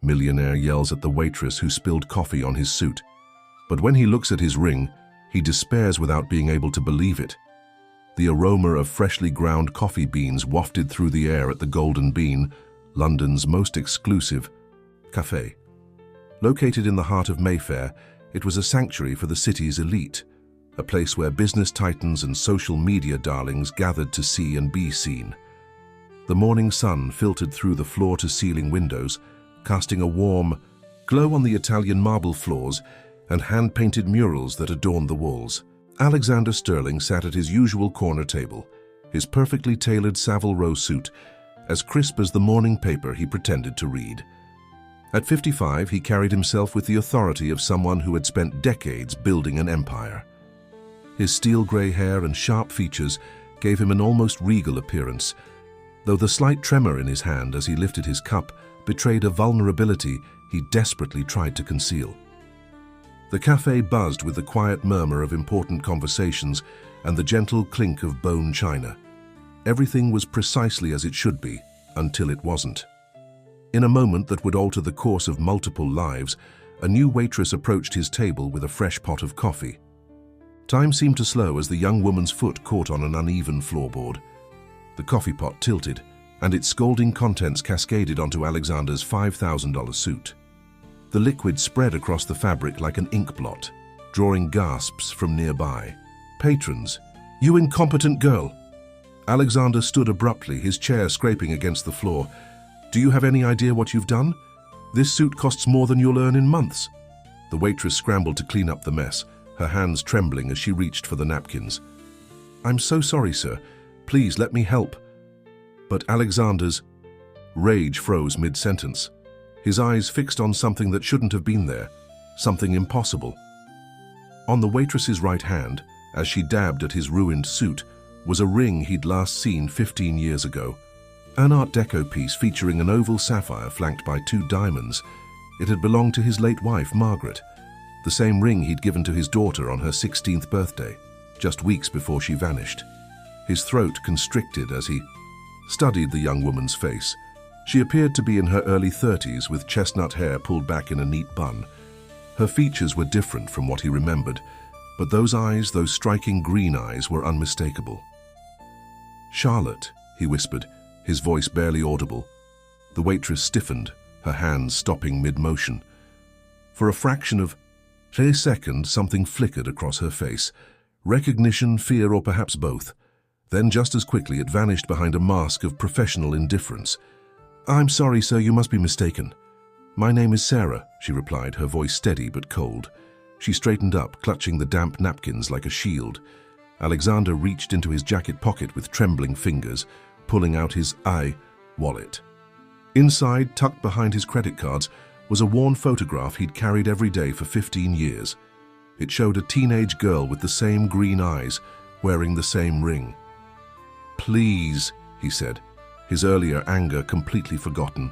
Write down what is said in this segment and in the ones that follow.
Millionaire yells at the waitress who spilled coffee on his suit. But when he looks at his ring, he despairs without being able to believe it. The aroma of freshly ground coffee beans wafted through the air at the Golden Bean, London's most exclusive café. Located in the heart of Mayfair, it was a sanctuary for the city's elite, a place where business titans and social media darlings gathered to see and be seen. The morning sun filtered through the floor-to-ceiling windows, casting a warm glow on the Italian marble floors and hand-painted murals that adorned the walls. Alexander Sterling sat at his usual corner table, his perfectly tailored Savile Row suit as crisp as the morning paper he pretended to read. At 55, he carried himself with the authority of someone who had spent decades building an empire. His steel-gray hair and sharp features gave him an almost regal appearance, though the slight tremor in his hand as he lifted his cup betrayed a vulnerability he desperately tried to conceal. The café buzzed with the quiet murmur of important conversations and the gentle clink of bone china. Everything was precisely as it should be, until it wasn't. In a moment that would alter the course of multiple lives, a new waitress approached his table with a fresh pot of coffee. Time seemed to slow as the young woman's foot caught on an uneven floorboard. The coffee pot tilted, and its scalding contents cascaded onto Alexander's $5,000 suit. The liquid spread across the fabric like an ink blot, drawing gasps from nearby. "Patrons, you incompetent girl!" Alexander stood abruptly, his chair scraping against the floor. "Do you have any idea what you've done? This suit costs more than you'll earn in months." The waitress scrambled to clean up the mess, her hands trembling as she reached for the napkins. "I'm so sorry, sir. Please let me help." But Alexander's rage froze mid-sentence, his eyes fixed on something that shouldn't have been there, something impossible. On the waitress's right hand, as she dabbed at his ruined suit, was a ring he'd last seen 15 years ago. An Art Deco piece featuring an oval sapphire flanked by 2 diamonds. It had belonged to his late wife, Margaret, the same ring he'd given to his daughter on her 16th birthday, just weeks before she vanished. His throat constricted as he studied the young woman's face. She appeared to be in her early 30s with chestnut hair pulled back in a neat bun. Her features were different from what he remembered, but those eyes, those striking green eyes, were unmistakable. "Charlotte," he whispered, his voice barely audible. The waitress stiffened, her hands stopping mid-motion. For a fraction of a second, something flickered across her face. Recognition, fear, or perhaps both. Then just as quickly it vanished behind a mask of professional indifference. "I'm sorry, sir, you must be mistaken. My name is Sarah," she replied, her voice steady but cold. She straightened up, clutching the damp napkins like a shield. Alexander reached into his jacket pocket with trembling fingers, pulling out his wallet. Inside, tucked behind his credit cards, was a worn photograph he'd carried every day for 15 years. It showed a teenage girl with the same green eyes, wearing the same ring. "Please," he said, his earlier anger completely forgotten.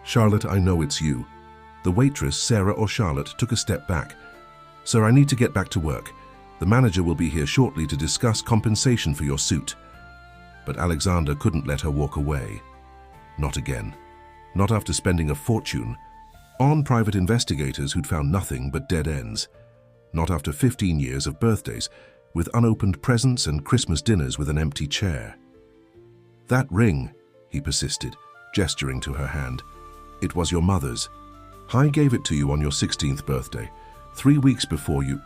"Charlotte, I know it's you." The waitress, Sarah or Charlotte, took a step back. "Sir, I need to get back to work. The manager will be here shortly to discuss compensation for your suit." But Alexander couldn't let her walk away. Not again. Not after spending a fortune on private investigators who'd found nothing but dead ends. Not after 15 years of birthdays, with unopened presents and Christmas dinners with an empty chair. "That ring," he persisted, gesturing to her hand. "It was your mother's. I gave it to you on your 16th birthday, 3 weeks before you—"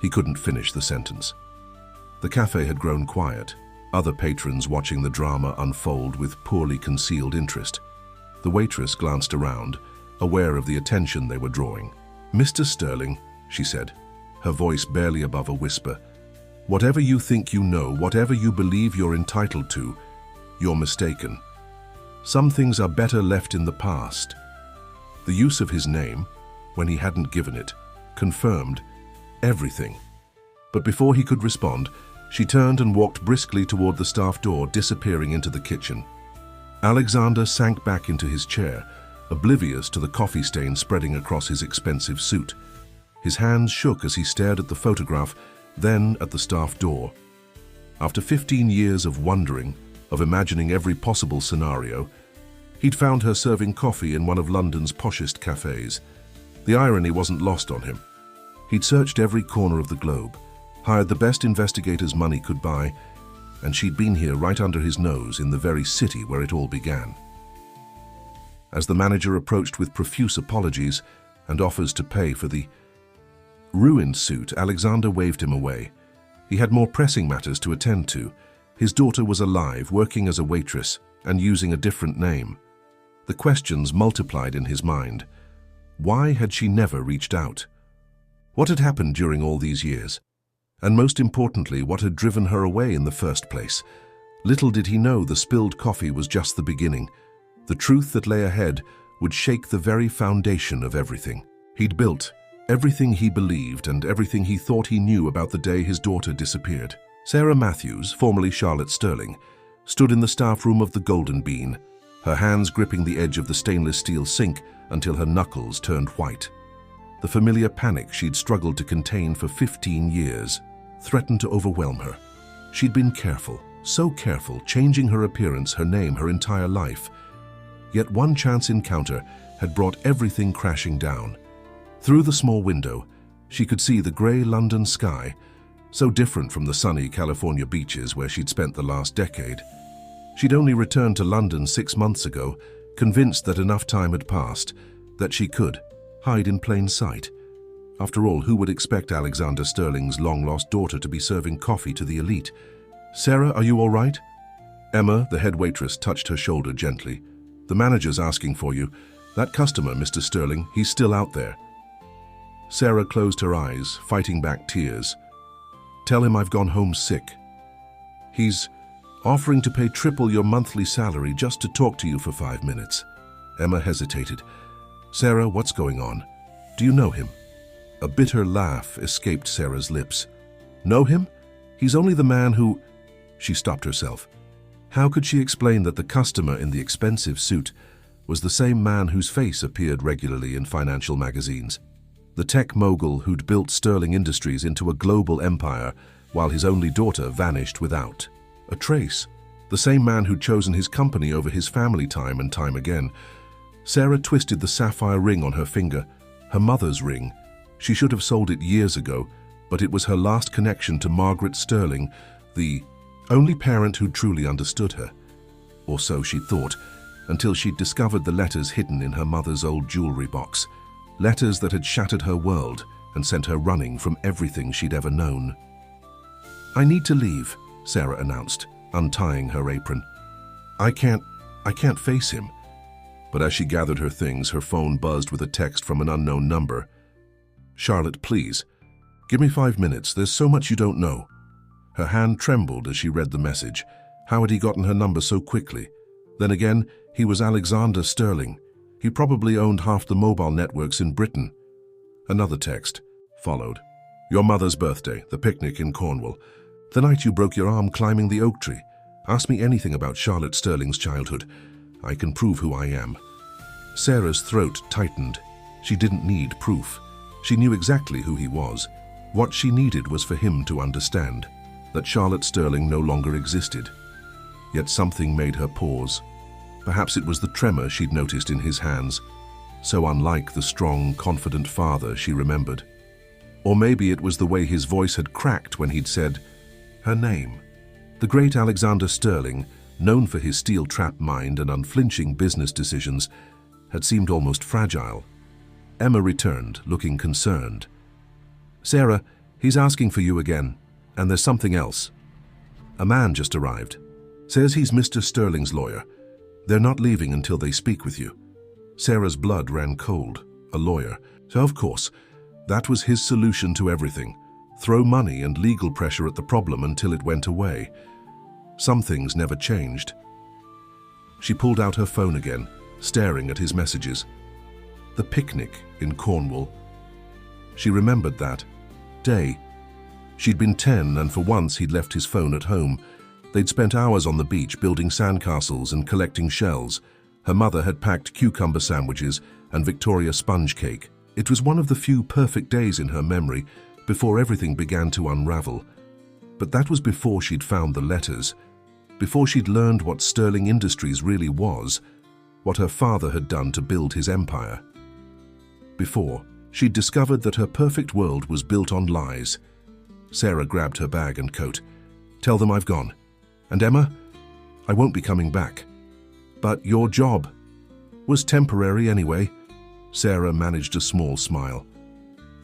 He couldn't finish the sentence. The cafe had grown quiet, other patrons watching the drama unfold with poorly concealed interest. The waitress glanced around, aware of the attention they were drawing. "Mr. Sterling," she said, her voice barely above a whisper, "whatever you think you know, whatever you believe you're entitled to, you're mistaken. Some things are better left in the past." The use of his name, when he hadn't given it, confirmed everything. But before he could respond, she turned and walked briskly toward the staff door, disappearing into the kitchen. Alexander sank back into his chair, oblivious to the coffee stain spreading across his expensive suit. His hands shook as he stared at the photograph, then at the staff door. After 15 years of wondering, of imagining every possible scenario, He'd found her serving coffee in one of London's poshest cafes. The irony wasn't lost on him. He'd searched every corner of the globe, hired the best investigators money could buy, and she'd been here right under his nose in the very city where it all began. As the manager approached with profuse apologies and offers to pay for the ruined suit, Alexander waved him away. He had more pressing matters to attend to. His daughter was alive, working as a waitress, and using a different name. The questions multiplied in his mind. Why had she never reached out? What had happened during all these years? And most importantly, what had driven her away in the first place? Little did he know the spilled coffee was just the beginning. The truth that lay ahead would shake the very foundation of everything he'd built, everything he believed, and everything he thought he knew about the day his daughter disappeared. Sarah Matthews, formerly Charlotte Sterling, stood in the staff room of the Golden Bean, her hands gripping the edge of the stainless steel sink until her knuckles turned white. The familiar panic she'd struggled to contain for 15 years threatened to overwhelm her. She'd been careful, so careful, changing her appearance, her name, her entire life. Yet one chance encounter had brought everything crashing down. Through the small window, she could see the grey London sky, so different from the sunny California beaches where she'd spent the last decade. She'd only returned to London 6 months ago, convinced that enough time had passed, that she could hide in plain sight. After all, who would expect Alexander Sterling's long-lost daughter to be serving coffee to the elite? "Sarah, are you all right?" Emma, the head waitress, touched her shoulder gently. "The manager's asking for you. That customer, Mr. Sterling, he's still out there." Sarah closed her eyes, fighting back tears. "Tell him I've gone home sick. He's offering to pay triple your monthly salary just to talk to you for 5 minutes." Emma hesitated. "Sarah, what's going on? Do you know him?" A bitter laugh escaped Sarah's lips. "Know him? He's only the man who—" She stopped herself. How could she explain that the customer in the expensive suit was the same man whose face appeared regularly in financial magazines? The tech mogul who'd built Sterling Industries into a global empire while his only daughter vanished without a trace. The same man who'd chosen his company over his family time and time again. Sarah twisted the sapphire ring on her finger, her mother's ring. She should have sold it years ago, but it was her last connection to Margaret Sterling, the only parent who truly understood her. Or so she'd thought, until she'd discovered the letters hidden in her mother's old jewelry box. Letters that had shattered her world and sent her running from everything she'd ever known. "I need to leave," Sarah announced, untying her apron. I can't face him." But as she gathered her things, her phone buzzed with a text from an unknown number. "Charlotte, please. Give me 5 minutes. There's so much you don't know." Her hand trembled as she read the message. How had he gotten her number so quickly? Then again, he was Alexander Sterling. He probably owned half the mobile networks in Britain. Another text followed. "Your mother's birthday, the picnic in Cornwall. The night you broke your arm climbing the oak tree. Ask me anything about Charlotte Sterling's childhood. I can prove who I am." Sarah's throat tightened. She didn't need proof. She knew exactly who he was. What she needed was for him to understand that Charlotte Sterling no longer existed. Yet something made her pause. Perhaps it was the tremor she'd noticed in his hands, so unlike the strong, confident father she remembered. Or maybe it was the way his voice had cracked when he'd said her name. The great Alexander Sterling, known for his steel-trap mind and unflinching business decisions, had seemed almost fragile. Emma returned, looking concerned. "Sarah, he's asking for you again, and there's something else. A man just arrived. Says he's Mr. Sterling's lawyer. They're not leaving until they speak with you." Sarah's blood ran cold. A lawyer. So of course, that was his solution to everything. Throw money and legal pressure at the problem until it went away. Some things never changed. She pulled out her phone again, staring at his messages. The picnic in Cornwall. She remembered that day. She'd been 10, and for once he'd left his phone at home. They'd spent hours on the beach building sandcastles and collecting shells. Her mother had packed cucumber sandwiches and Victoria sponge cake. It was one of the few perfect days in her memory before everything began to unravel. But that was before she'd found the letters, before she'd learned what Sterling Industries really was. what her father had done to build his empire. Before, she'd discovered that her perfect world was built on lies. Sarah grabbed her bag and coat. "Tell them I've gone. And Emma, I won't be coming back. But your job was temporary anyway." Sarah managed a small smile.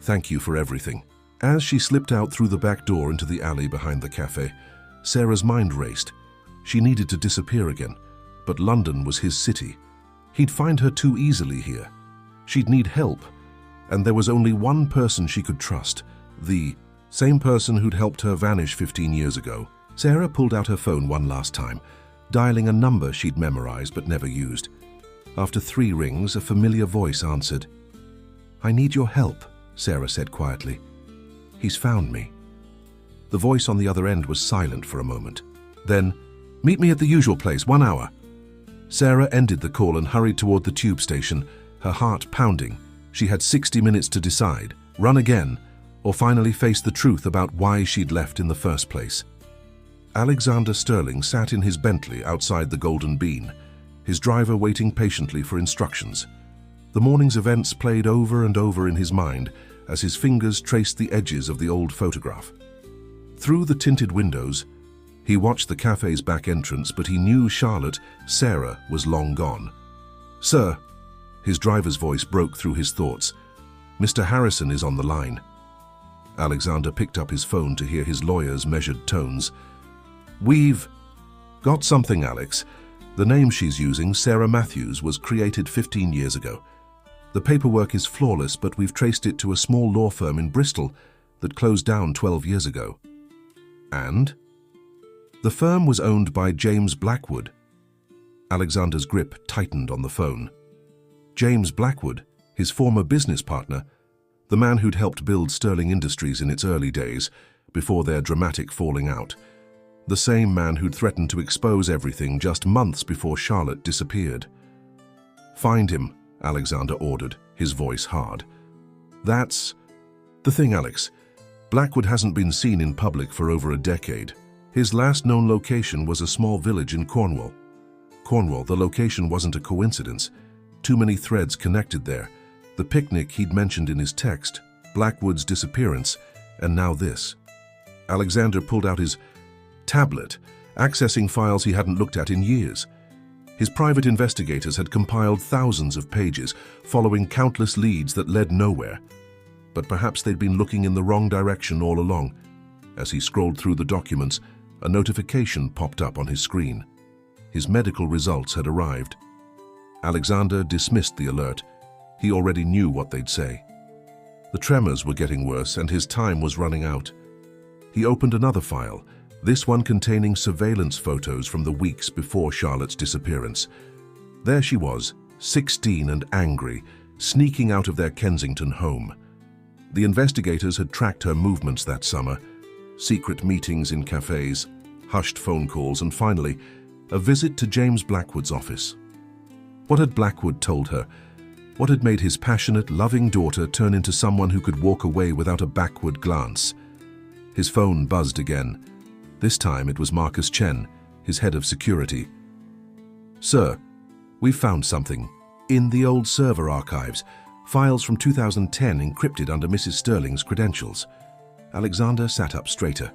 "Thank you for everything." As she slipped out through the back door into the alley behind the cafe, Sarah's mind raced. She needed to disappear again, but London was his city. He'd find her too easily here. She'd need help, and there was only one person she could trust, the same person who'd helped her vanish 15 years ago. Sarah pulled out her phone one last time, dialing a number she'd memorized but never used. After 3 rings, a familiar voice answered. "I need your help," Sarah said quietly. "He's found me." The voice on the other end was silent for a moment. Then, "Meet me at the usual place, 1 hour." Sarah ended the call and hurried toward the tube station, her heart pounding. She had 60 minutes to decide, run again, or finally face the truth about why she'd left in the first place. Alexander Sterling sat in his Bentley outside the Golden Bean, his driver waiting patiently for instructions. The morning's events played over and over in his mind as his fingers traced the edges of the old photograph. Through the tinted windows, he watched the cafe's back entrance, but he knew Charlotte, Sarah, was long gone. "Sir," his driver's voice broke through his thoughts. "Mr. Harrison is on the line." Alexander picked up his phone to hear his lawyer's measured tones. "We've got something, Alex. The name she's using, Sarah Matthews, was created 15 years ago. The paperwork is flawless, but we've traced it to a small law firm in Bristol that closed down 12 years ago. And? The firm was owned by James Blackwood." Alexander's grip tightened on the phone. James Blackwood, his former business partner, the man who'd helped build Sterling Industries in its early days, before their dramatic falling out. The same man who'd threatened to expose everything just months before Charlotte disappeared. "Find him," Alexander ordered, his voice hard. "That's the thing, Alex. Blackwood hasn't been seen in public for over a decade. His last known location was a small village in Cornwall. The location wasn't a coincidence. Too many threads connected there. The picnic he'd mentioned in his text, Blackwood's disappearance, and now this." Alexander pulled out his tablet, accessing files he hadn't looked at in years. His private investigators had compiled thousands of pages, following countless leads that led nowhere. But perhaps they'd been looking in the wrong direction all along. As he scrolled through the documents, a notification popped up on his screen. His medical results had arrived. Alexander dismissed the alert. He already knew what they'd say. The tremors were getting worse and his time was running out. He opened another file, this one containing surveillance photos from the weeks before Charlotte's disappearance. There she was, 16 and angry, sneaking out of their Kensington home. The investigators had tracked her movements that summer, secret meetings in cafes, hushed phone calls, and finally, a visit to James Blackwood's office. What had Blackwood told her? What had made his passionate, loving daughter turn into someone who could walk away without a backward glance? His phone buzzed again. This time it was Marcus Chen, his head of security. "Sir, we've found something. In the old server archives, files from 2010 encrypted under Mrs. Sterling's credentials." Alexander sat up straighter.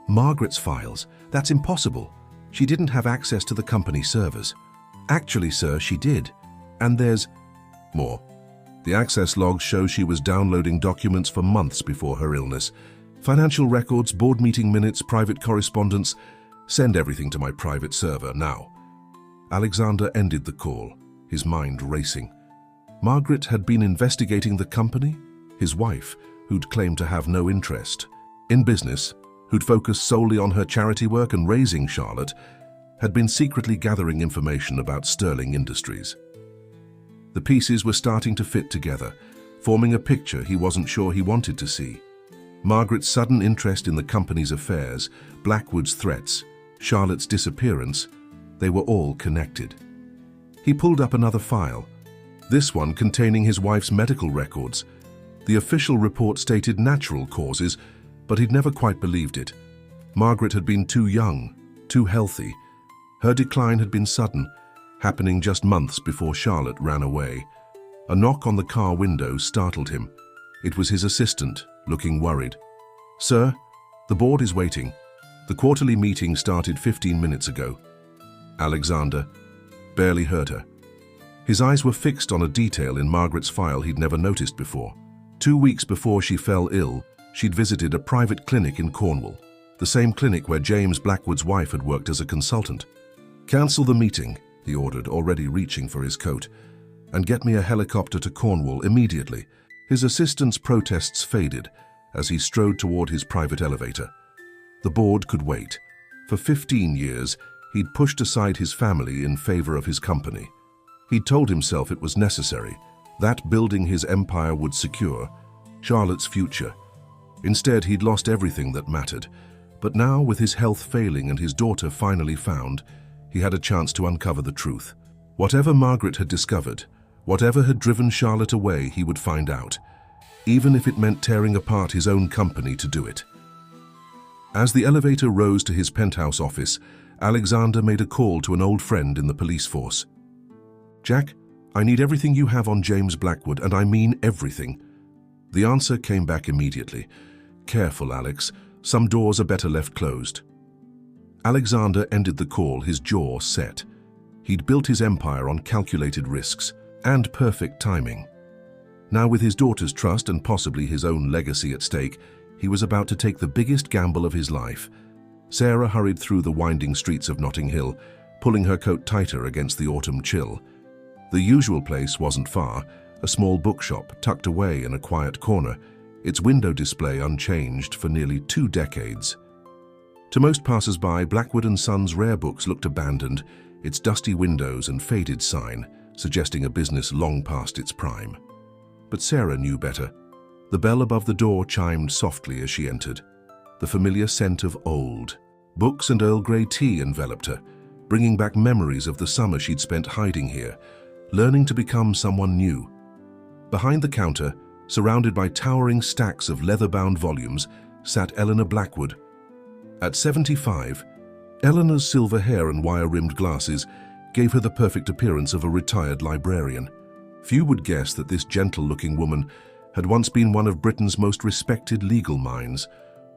"Margaret's files? That's impossible. She didn't have access to the company servers." "Actually, sir, she did. And there's more. The access logs show she was downloading documents for months before her illness. Financial records, board meeting minutes, private correspondence. Send everything to my private server now." Alexander ended the call, his mind racing. Margaret had been investigating the company? His wife, who'd claimed to have no interest in business, who'd focused solely on her charity work and raising Charlotte, had been secretly gathering information about Sterling Industries. The pieces were starting to fit together, forming a picture he wasn't sure he wanted to see. Margaret's sudden interest in the company's affairs, Blackwood's threats, Charlotte's disappearance, they were all connected. He pulled up another file, this one containing his wife's medical records. The official report stated natural causes, but he'd never quite believed it. Margaret had been too young, too healthy. Her decline had been sudden, happening just months before Charlotte ran away. A knock on the car window startled him. It was his assistant, looking worried. "Sir, the board is waiting. The quarterly meeting started 15 minutes ago." Alexander barely heard her. His eyes were fixed on a detail in Margaret's file he'd never noticed before. 2 weeks before she fell ill, she'd visited a private clinic in Cornwall, the same clinic where James Blackwood's wife had worked as a consultant. "Cancel the meeting," he ordered, already reaching for his coat, "and get me a helicopter to Cornwall immediately." His assistant's protests faded as he strode toward his private elevator. The board could wait. For 15 years, he'd pushed aside his family in favor of his company. He'd told himself it was necessary, that building his empire would secure Charlotte's future. Instead, he'd lost everything that mattered. But now, with his health failing and his daughter finally found, he had a chance to uncover the truth. Whatever Margaret had discovered, whatever had driven Charlotte away, he would find out, even if it meant tearing apart his own company to do it. As the elevator rose to his penthouse office, Alexander made a call to an old friend in the police force. "Jack, I need everything you have on James Blackwood, and I mean everything." The answer came back immediately. "Careful, Alex. Some doors are better left closed." Alexander ended the call, his jaw set. He'd built his empire on calculated risks and perfect timing. Now, with his daughter's trust and possibly his own legacy at stake, he was about to take the biggest gamble of his life. Sarah hurried through the winding streets of Notting Hill, pulling her coat tighter against the autumn chill. The usual place wasn't far, a small bookshop tucked away in a quiet corner, its window display unchanged for nearly 2 decades. To most passers-by, Blackwood & Sons' rare books looked abandoned, its dusty windows and faded sign suggesting a business long past its prime. But Sarah knew better. The bell above the door chimed softly as she entered. The familiar scent of old books and Earl Grey tea enveloped her, bringing back memories of the summer she'd spent hiding here, learning to become someone new. Behind the counter, surrounded by towering stacks of leather-bound volumes, sat Eleanor Blackwood. At 75, Eleanor's silver hair and wire-rimmed glasses gave her the perfect appearance of a retired librarian. Few would guess that this gentle-looking woman had once been one of Britain's most respected legal minds,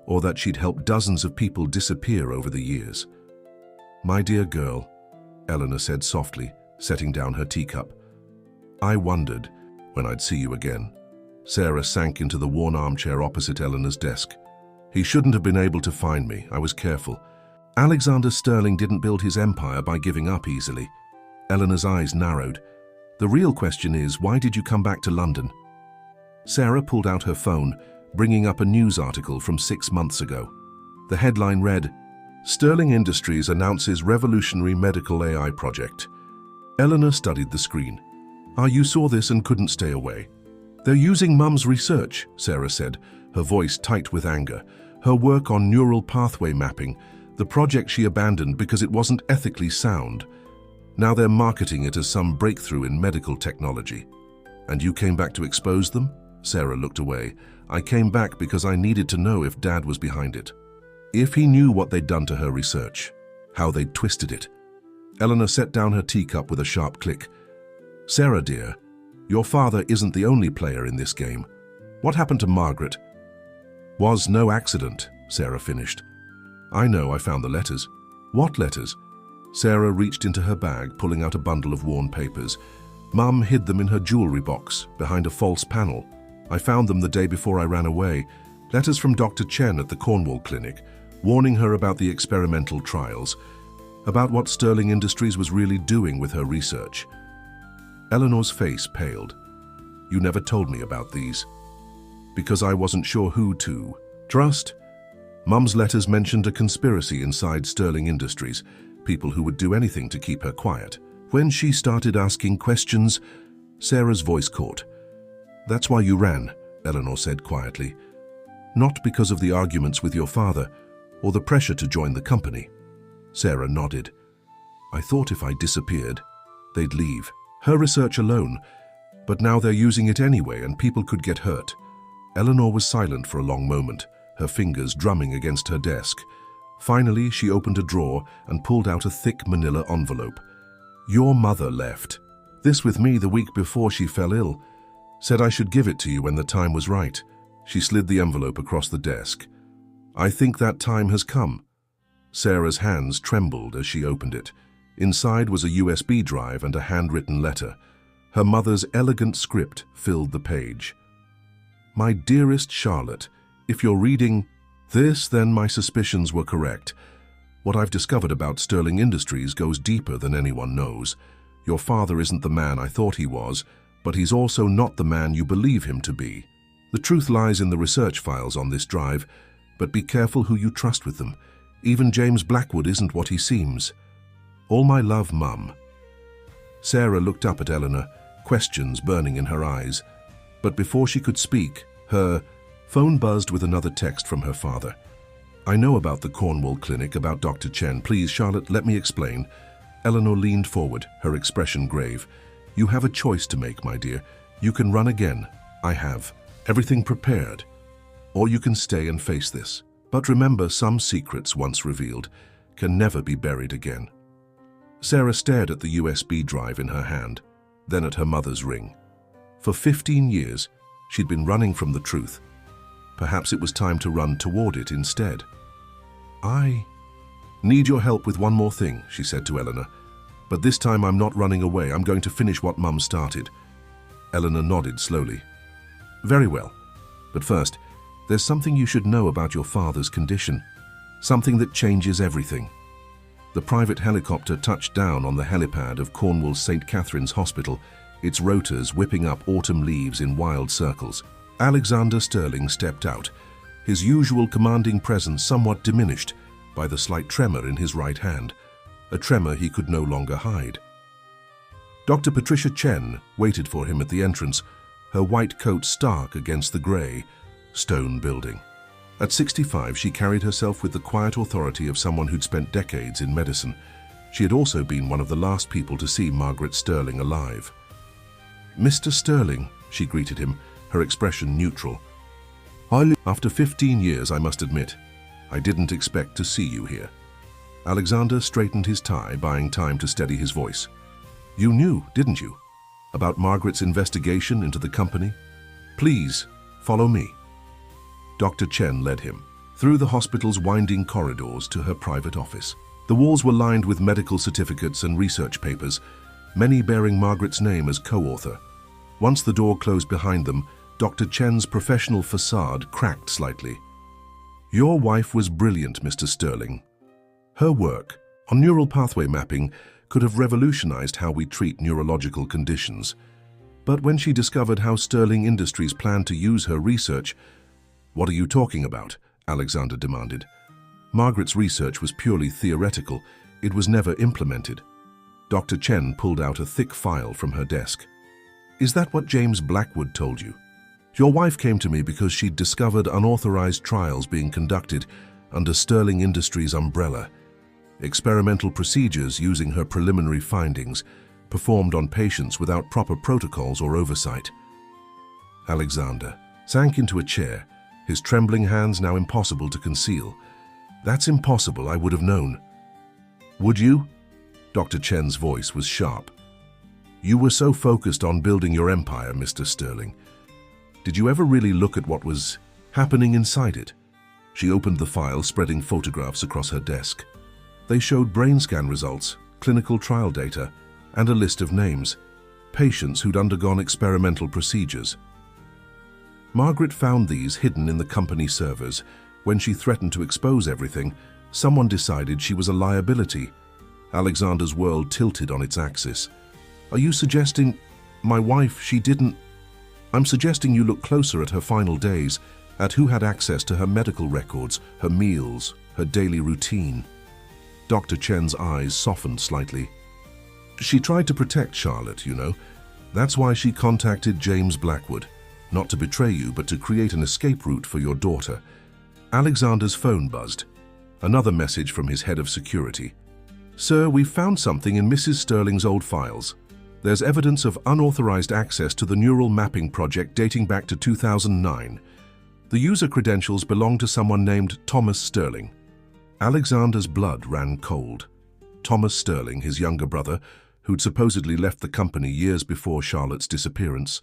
or that she'd helped dozens of people disappear over the years. "My dear girl," Eleanor said softly, setting down her teacup. "I wondered when I'd see you again." Sarah sank into the worn armchair opposite Eleanor's desk. "He shouldn't have been able to find me. I was careful. Alexander Sterling didn't build his empire by giving up easily." Eleanor's eyes narrowed. "The real question is, why did you come back to London?" Sarah pulled out her phone, bringing up a news article from 6 months ago. The headline read, "Sterling Industries announces revolutionary medical AI project." Eleanor studied the screen. You saw this and couldn't stay away." "They're using Mum's research," Sarah said, her voice tight with anger. "Her work on neural pathway mapping, the project she abandoned because it wasn't ethically sound. Now they're marketing it as some breakthrough in medical technology." "And you came back to expose them?" Sarah looked away. "I came back because I needed to know if Dad was behind it. If he knew what they'd done to her research, how they'd twisted it." Eleanor set down her teacup with a sharp click. "Sarah, dear, your father isn't the only player in this game. What happened to Margaret?" "Was no accident," Sarah finished. "I know, I found the letters." "What letters?" Sarah reached into her bag, pulling out a bundle of worn papers. "Mum hid them in her jewelry box, behind a false panel. I found them the day before I ran away. Letters from Dr. Chen at the Cornwall clinic, warning her about the experimental trials, about what Sterling Industries was really doing with her research." Eleanor's face paled. "You never told me about these." "Because I wasn't sure who to trust." Mum's letters mentioned a conspiracy inside Sterling Industries, people who would do anything to keep her quiet. When she started asking questions, Sarah's voice caught. "That's why you ran," Eleanor said quietly. "Not because of the arguments with your father, or the pressure to join the company." Sarah nodded. "I thought if I disappeared, they'd leave. Her research alone. But now they're using it anyway and people could get hurt." Eleanor was silent for a long moment, her fingers drumming against her desk. Finally, she opened a drawer and pulled out a thick manila envelope. Your mother left this with me the week before she fell ill. Said I should give it to you when the time was right. She slid the envelope across the desk. I think that time has come. Sarah's hands trembled as she opened it. Inside was a USB drive and a handwritten letter. Her mother's elegant script filled the page. My dearest Charlotte, if you're reading this, then my suspicions were correct. What I've discovered about Sterling Industries goes deeper than anyone knows. Your father isn't the man I thought he was, but he's also not the man you believe him to be. The truth lies in the research files on this drive, but be careful who you trust with them. Even James Blackwood isn't what he seems. All my love, Mum. Sarah looked up at Eleanor, questions burning in her eyes. But before she could speak, her phone buzzed with another text from her father. I know about the Cornwall clinic, about Dr. Chen. Please, Charlotte, let me explain. Eleanor leaned forward, her expression grave. You have a choice to make, my dear. You can run again. I have. Everything prepared. Or you can stay and face this. But remember, some secrets once revealed can never be buried again. Sarah stared at the USB drive in her hand, then at her mother's ring. For 15 years, she'd been running from the truth. Perhaps it was time to run toward it instead. I need your help with one more thing, she said to Eleanor. But this time I'm not running away. I'm going to finish what Mum started. Eleanor nodded slowly. Very well. But first, there's something you should know about your father's condition. Something that changes everything. The private helicopter touched down on the helipad of Cornwall's St. Catherine's Hospital, its rotors whipping up autumn leaves in wild circles. Alexander Sterling stepped out, his usual commanding presence somewhat diminished by the slight tremor in his right hand, a tremor he could no longer hide. Dr. Patricia Chen waited for him at the entrance, her white coat stark against the grey, stone building. At 65, she carried herself with the quiet authority of someone who'd spent decades in medicine. She had also been one of the last people to see Margaret Sterling alive. Mr. Sterling, she greeted him, her expression neutral. After 15 years, I must admit, I didn't expect to see you here. Alexander straightened his tie, buying time to steady his voice. You knew, didn't you, about Margaret's investigation into the company? Please, follow me. Dr. Chen led him through the hospital's winding corridors to her private office. The walls were lined with medical certificates and research papers, many bearing Margaret's name as co-author. Once the door closed behind them, Dr. Chen's professional facade cracked slightly. Your wife was brilliant, Mr. Sterling. Her work on neural pathway mapping could have revolutionized how we treat neurological conditions. But when she discovered how Sterling Industries planned to use her research— What are you talking about? Alexander demanded. Margaret's research was purely theoretical. It was never implemented. Dr. Chen pulled out a thick file from her desk. Is that what James Blackwood told you? Your wife came to me because she'd discovered unauthorized trials being conducted under Sterling Industries' umbrella. Experimental procedures using her preliminary findings, performed on patients without proper protocols or oversight. Alexander sank into a chair, his trembling hands now impossible to conceal. That's impossible, I would have known. Would you? Dr. Chen's voice was sharp. You were so focused on building your empire, Mr. Sterling. Did you ever really look at what was happening inside it? She opened the file, spreading photographs across her desk. They showed brain scan results, clinical trial data, and a list of names, patients who'd undergone experimental procedures. Margaret found these hidden in the company servers. When she threatened to expose everything, someone decided she was a liability. Alexander's world tilted on its axis. Are you suggesting my wife, she didn't— I'm suggesting you look closer at her final days, at who had access to her medical records, her meals, her daily routine. Dr. Chen's eyes softened slightly. She tried to protect Charlotte, you know. That's why she contacted James Blackwood. Not to betray you, but to create an escape route for your daughter. Alexander's phone buzzed. Another message from his head of security. Sir, we've found something in Mrs. Sterling's old files. There's evidence of unauthorized access to the neural mapping project dating back to 2009. The user credentials belong to someone named Thomas Sterling. Alexander's blood ran cold. Thomas Sterling, his younger brother, who'd supposedly left the company years before Charlotte's disappearance.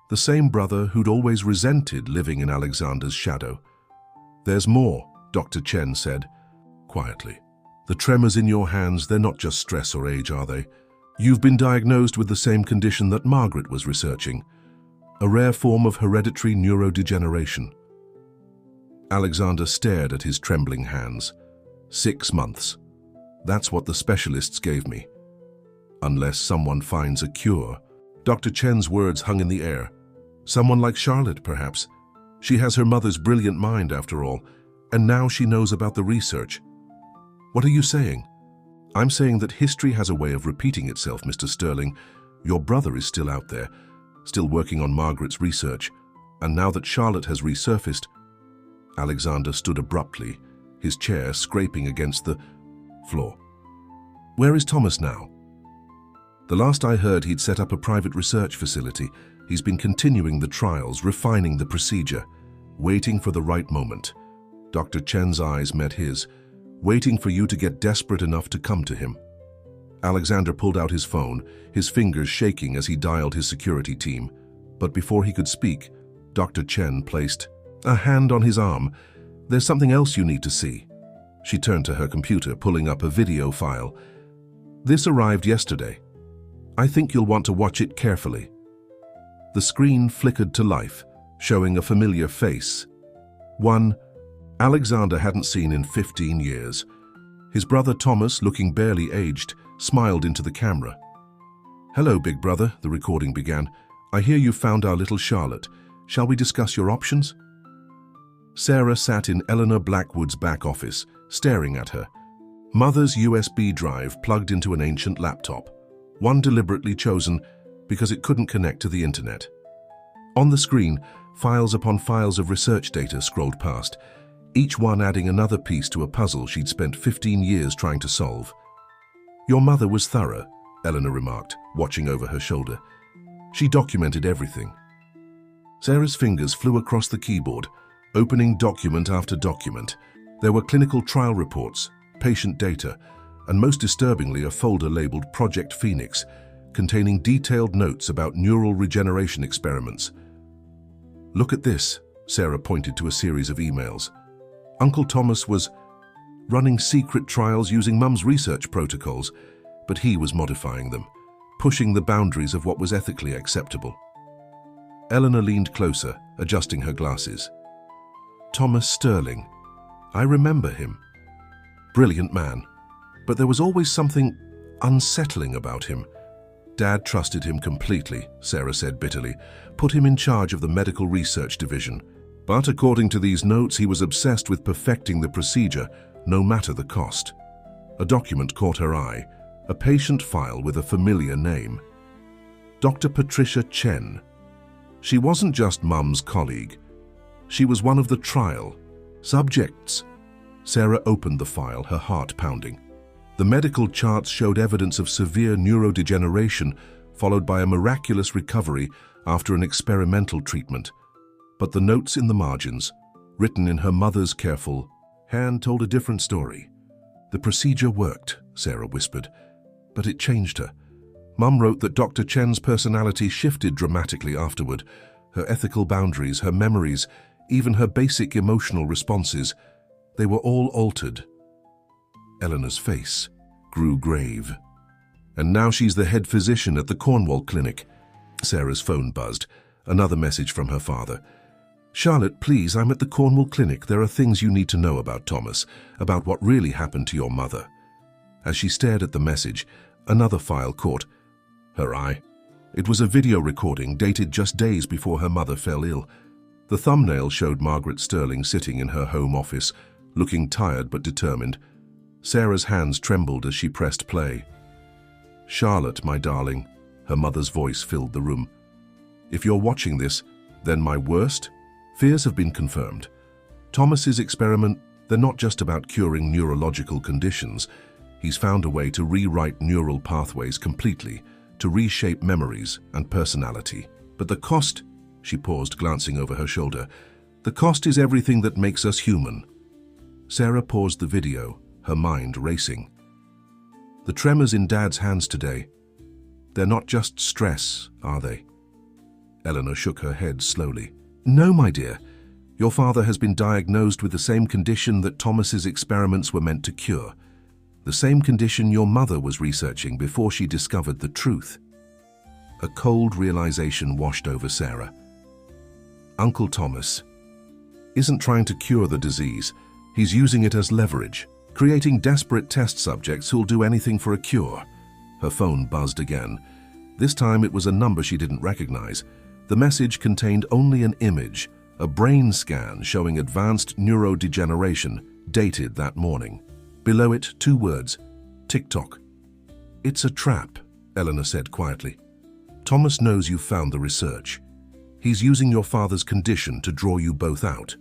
The same brother who'd always resented living in Alexander's shadow. "There's more," Dr. Chen said, quietly. "The tremors in your hands, they're not just stress or age, are they? You've been diagnosed with the same condition that Margaret was researching, a rare form of hereditary neurodegeneration." Alexander stared at his trembling hands. 6 months. That's what the specialists gave me. Unless someone finds a cure. Dr. Chen's words hung in the air. Someone like Charlotte, perhaps. She has her mother's brilliant mind, after all, and now she knows about the research. "What are you saying?" "I'm saying that history has a way of repeating itself, Mr. Sterling. Your brother is still out there, still working on Margaret's research, and now that Charlotte has resurfaced..." Alexander stood abruptly, his chair scraping against the floor. "Where is Thomas now?" "The last I heard, he'd set up a private research facility. He's been continuing the trials, refining the procedure, waiting for the right moment." Dr. Chen's eyes met his, waiting for you to get desperate enough to come to him. Alexander pulled out his phone, his fingers shaking as he dialed his security team. But before he could speak, Dr. Chen placed a hand on his arm. "There's something else you need to see." She turned to her computer, pulling up a video file. "This arrived yesterday. I think you'll want to watch it carefully." The screen flickered to life, showing a familiar face. One Alexander hadn't seen in 15 years. His brother Thomas, looking barely aged, smiled into the camera. "Hello, big brother," the recording began. "I hear you found our little Charlotte. Shall we discuss your options?" Sarah sat in Eleanor Blackwood's back office, staring at her. Mother's USB drive plugged into an ancient laptop, one deliberately chosen because it couldn't connect to the internet. On the screen, files upon files of research data scrolled past, each one adding another piece to a puzzle she'd spent 15 years trying to solve. "Your mother was thorough," Eleanor remarked, watching over her shoulder. "She documented everything." Sarah's fingers flew across the keyboard, opening document after document. There were clinical trial reports, patient data, and most disturbingly a folder labeled Project Phoenix, containing detailed notes about neural regeneration experiments. "Look at this," Sarah pointed to a series of emails. "Uncle Thomas was running secret trials using Mum's research protocols, but he was modifying them, pushing the boundaries of what was ethically acceptable." Eleanor leaned closer, adjusting her glasses. "Thomas Sterling. I remember him. Brilliant man. But there was always something unsettling about him. Dad trusted him completely," Sarah said bitterly, "put him in charge of the medical research division. But according to these notes, he was obsessed with perfecting the procedure, no matter the cost." A document caught her eye, a patient file with a familiar name. Dr. Patricia Chen. She wasn't just Mum's colleague. She was one of the trial subjects. Sarah opened the file, her heart pounding. The medical charts showed evidence of severe neurodegeneration, followed by a miraculous recovery after an experimental treatment. But the notes in the margins, written in her mother's careful hand, told a different story. "The procedure worked," Sarah whispered, "but it changed her. Mum wrote that Dr. Chen's personality shifted dramatically afterward. Her ethical boundaries, her memories, even her basic emotional responses, they were all altered." Eleanor's face grew grave. "And now she's the head physician at the Cornwall Clinic." Sarah's phone buzzed. Another message from her father. "Charlotte, please, I'm at the Cornwall Clinic. There are things you need to know about Thomas, about what really happened to your mother." As she stared at the message, another file caught her eye. It was a video recording dated just days before her mother fell ill. The thumbnail showed Margaret Sterling sitting in her home office, looking tired but determined. Sarah's hands trembled as she pressed play. "Charlotte, my darling," her mother's voice filled the room. "If you're watching this, then my worst fears have been confirmed. Thomas's experiment, they're not just about curing neurological conditions. He's found a way to rewrite neural pathways completely, to reshape memories and personality. But the cost," she paused, glancing over her shoulder, "the cost is everything that makes us human." Sarah paused the video, her mind racing. "The tremors in Dad's hands today, They're not just stress, are they? Eleanor shook her head slowly. No, my dear. Your father has been diagnosed with the same condition that Thomas's experiments were meant to cure. The same condition your mother was researching before she discovered the truth. A cold realization washed over Sarah. Uncle Thomas isn't trying to cure the disease. He's using it as leverage, creating desperate test subjects who'll do anything for a cure. Her phone buzzed again. This time it was a number she didn't recognize. The message contained only an image, a brain scan showing advanced neurodegeneration, dated that morning. Below it, 2 words, TikTok. It's a trap, Eleanor said quietly. Thomas knows you've found the research. He's using your father's condition to draw you both out.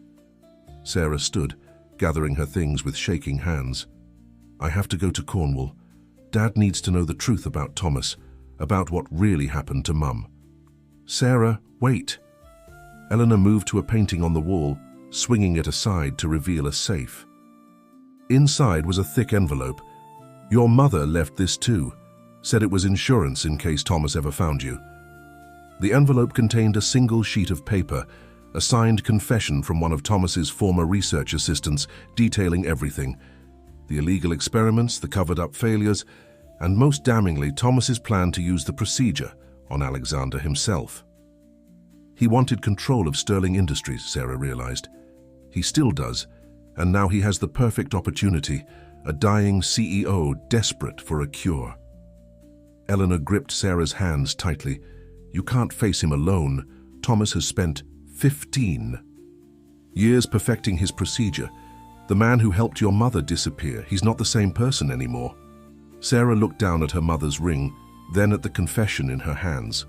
Sarah stood, gathering her things with shaking hands. I have to go to Cornwall. Dad needs to know the truth about Thomas, about what really happened to Mum. Sarah, wait. Eleanor moved to a painting on the wall, swinging it aside to reveal a safe. Inside was a thick envelope. Your mother left this too, said it was insurance in case Thomas ever found you. The envelope contained a single sheet of paper, a signed confession from one of Thomas's former research assistants detailing everything. The illegal experiments, the covered-up failures, and most damningly, Thomas's plan to use the procedure on Alexander himself. He wanted control of Sterling Industries, Sarah realized. He still does, and now he has the perfect opportunity, a dying CEO desperate for a cure. Eleanor gripped Sarah's hands tightly. You can't face him alone. Thomas has spent 15 years perfecting his procedure. The man who helped your mother disappear, he's not the same person anymore. Sarah looked down at her mother's ring, then at the confession in her hands.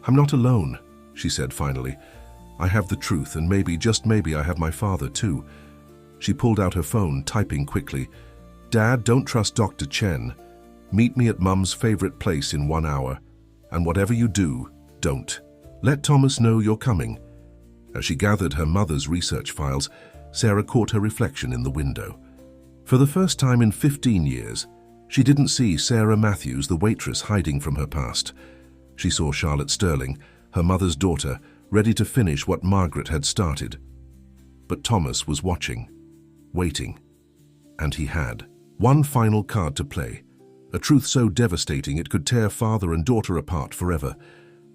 I'm not alone, she said finally. I have the truth, and maybe, just maybe, I have my father too. She pulled out her phone, typing quickly. Dad, don't trust Dr. Chen. Meet me at Mum's favorite place in 1 hour. And whatever you do, don't. Let Thomas know you're coming. As she gathered her mother's research files, Sarah caught her reflection in the window. For the first time in 15 years, she didn't see Sarah Matthews, the waitress, hiding from her past. She saw Charlotte Sterling, her mother's daughter, ready to finish what Margaret had started. But Thomas was watching, waiting, and he had one final card to play, a truth so devastating it could tear father and daughter apart forever.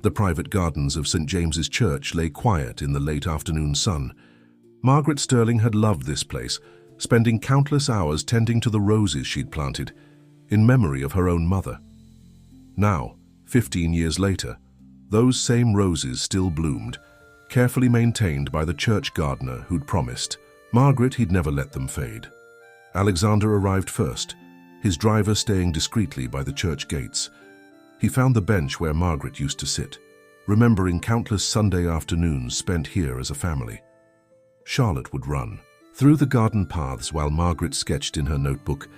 The private gardens of St. James's Church lay quiet in the late afternoon sun. Margaret Sterling had loved this place, spending countless hours tending to the roses she'd planted, in memory of her own mother. Now, 15 years later, those same roses still bloomed, carefully maintained by the church gardener who'd promised. Margaret, he'd never let them fade. Alexander arrived first, his driver staying discreetly by the church gates. He found the bench where Margaret used to sit, remembering countless Sunday afternoons spent here as a family. Charlotte would run through the garden paths while Margaret sketched in her notebook,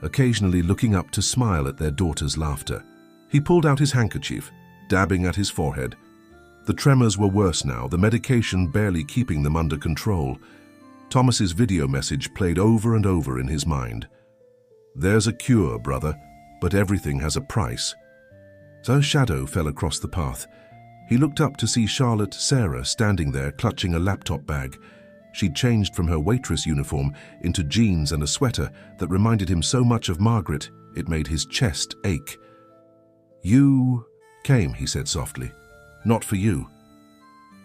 occasionally looking up to smile at their daughter's laughter. He pulled out his handkerchief, dabbing at his forehead. The tremors were worse now, the medication barely keeping them under control. Thomas's video message played over and over in his mind. There's a cure, brother, but everything has a price. A shadow fell across the path. He looked up to see Sarah standing there clutching a laptop bag. She'd changed from her waitress uniform into jeans and a sweater that reminded him so much of Margaret, it made his chest ache. You came, he said softly. Not for you.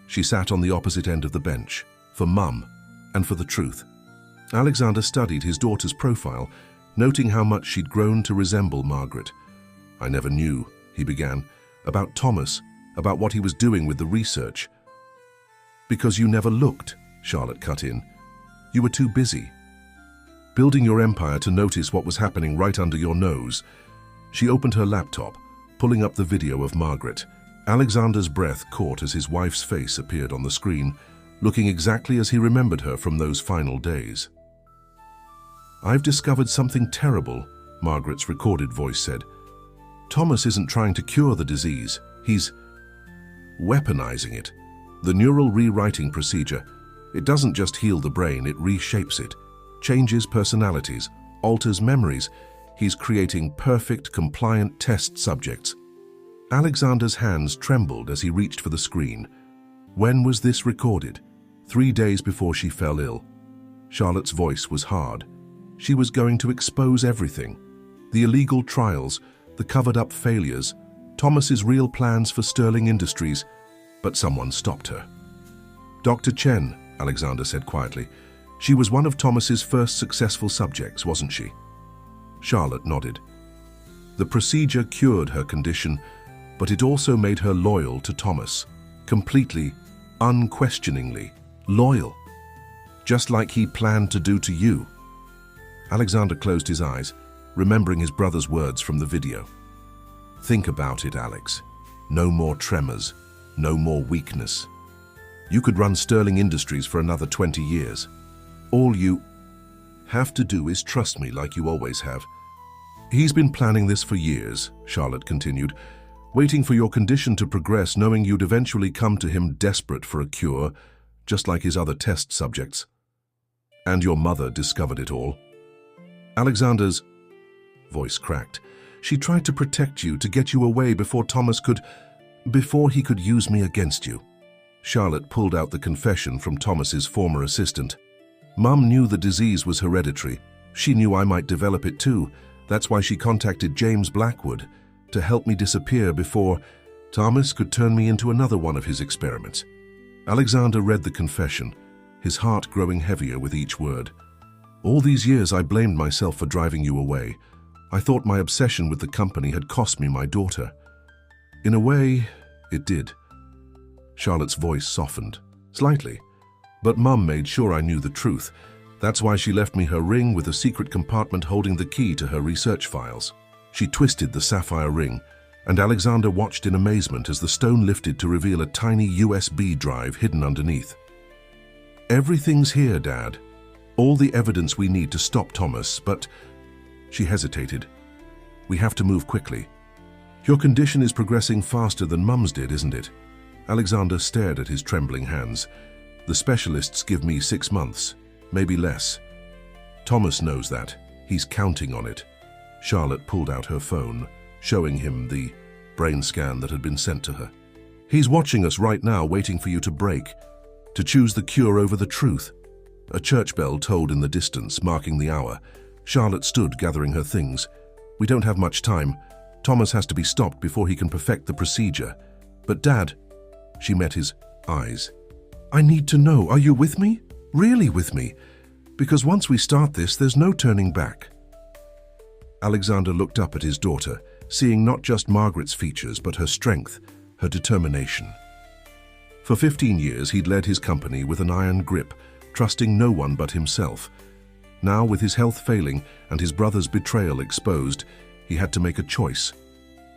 She sat on the opposite end of the bench, for Mum, and for the truth. Alexander studied his daughter's profile, noting how much she'd grown to resemble Margaret. I never knew, he began, about Thomas, about what he was doing with the research. Because you never looked, Charlotte cut in. You were too busy. Building your empire to notice what was happening right under your nose. She opened her laptop, pulling up the video of Margaret. Alexander's breath caught as his wife's face appeared on the screen, looking exactly as he remembered her from those final days. I've discovered something terrible, Margaret's recorded voice said. Thomas isn't trying to cure the disease. He's weaponizing it. The neural rewriting procedure. It doesn't just heal the brain, it reshapes it, changes personalities, alters memories. He's creating perfect, compliant test subjects. Alexander's hands trembled as he reached for the screen. When was this recorded? 3 days before she fell ill. Charlotte's voice was hard. She was going to expose everything. The illegal trials, the covered-up failures, Thomas's real plans for Sterling Industries, but someone stopped her. "Dr. Chen," Alexander said quietly. "She was one of Thomas's first successful subjects, wasn't she?" Charlotte nodded. The procedure cured her condition, but it also made her loyal to Thomas. Completely, unquestioningly loyal. Just like he planned to do to you. Alexander closed his eyes, remembering his brother's words from the video. "Think about it, Alex. No more tremors, no more weakness. You could run Sterling Industries for another 20 years. All you have to do is trust me like you always have." "He's been planning this for years," Charlotte continued, "waiting for your condition to progress, knowing you'd eventually come to him desperate for a cure, just like his other test subjects. And your mother discovered it all." Alexander's voice cracked. "She tried to protect you, to get you away before he could use me against you." Charlotte pulled out the confession from Thomas's former assistant. "Mum knew the disease was hereditary. She knew I might develop it too. That's why she contacted James Blackwood to help me disappear before Thomas could turn me into another one of his experiments." Alexander read the confession, his heart growing heavier with each word. "All these years I blamed myself for driving you away. I thought my obsession with the company had cost me my daughter. In a way, it did." Charlotte's voice softened, slightly. "But Mum made sure I knew the truth. That's why she left me her ring with a secret compartment holding the key to her research files." She twisted the sapphire ring, and Alexander watched in amazement as the stone lifted to reveal a tiny USB drive hidden underneath. "Everything's here, Dad. All the evidence we need to stop Thomas, but..." She hesitated. "We have to move quickly. Your condition is progressing faster than Mum's did, isn't it?" Alexander stared at his trembling hands. "The specialists give me 6 months, maybe less. Thomas knows that. He's counting on it." Charlotte pulled out her phone, showing him the brain scan that had been sent to her. "He's watching us right now, waiting for you to break, to choose the cure over the truth." A church bell tolled in the distance, marking the hour. Charlotte stood, gathering her things. "We don't have much time. Thomas has to be stopped before he can perfect the procedure." "But Dad..." She met his eyes. "I need to know, are you with me? Really with me? Because once we start this, there's no turning back." Alexander looked up at his daughter, seeing not just Margaret's features, but her strength, her determination. For 15 years, he'd led his company with an iron grip, trusting no one but himself. Now, with his health failing and his brother's betrayal exposed, he had to make a choice.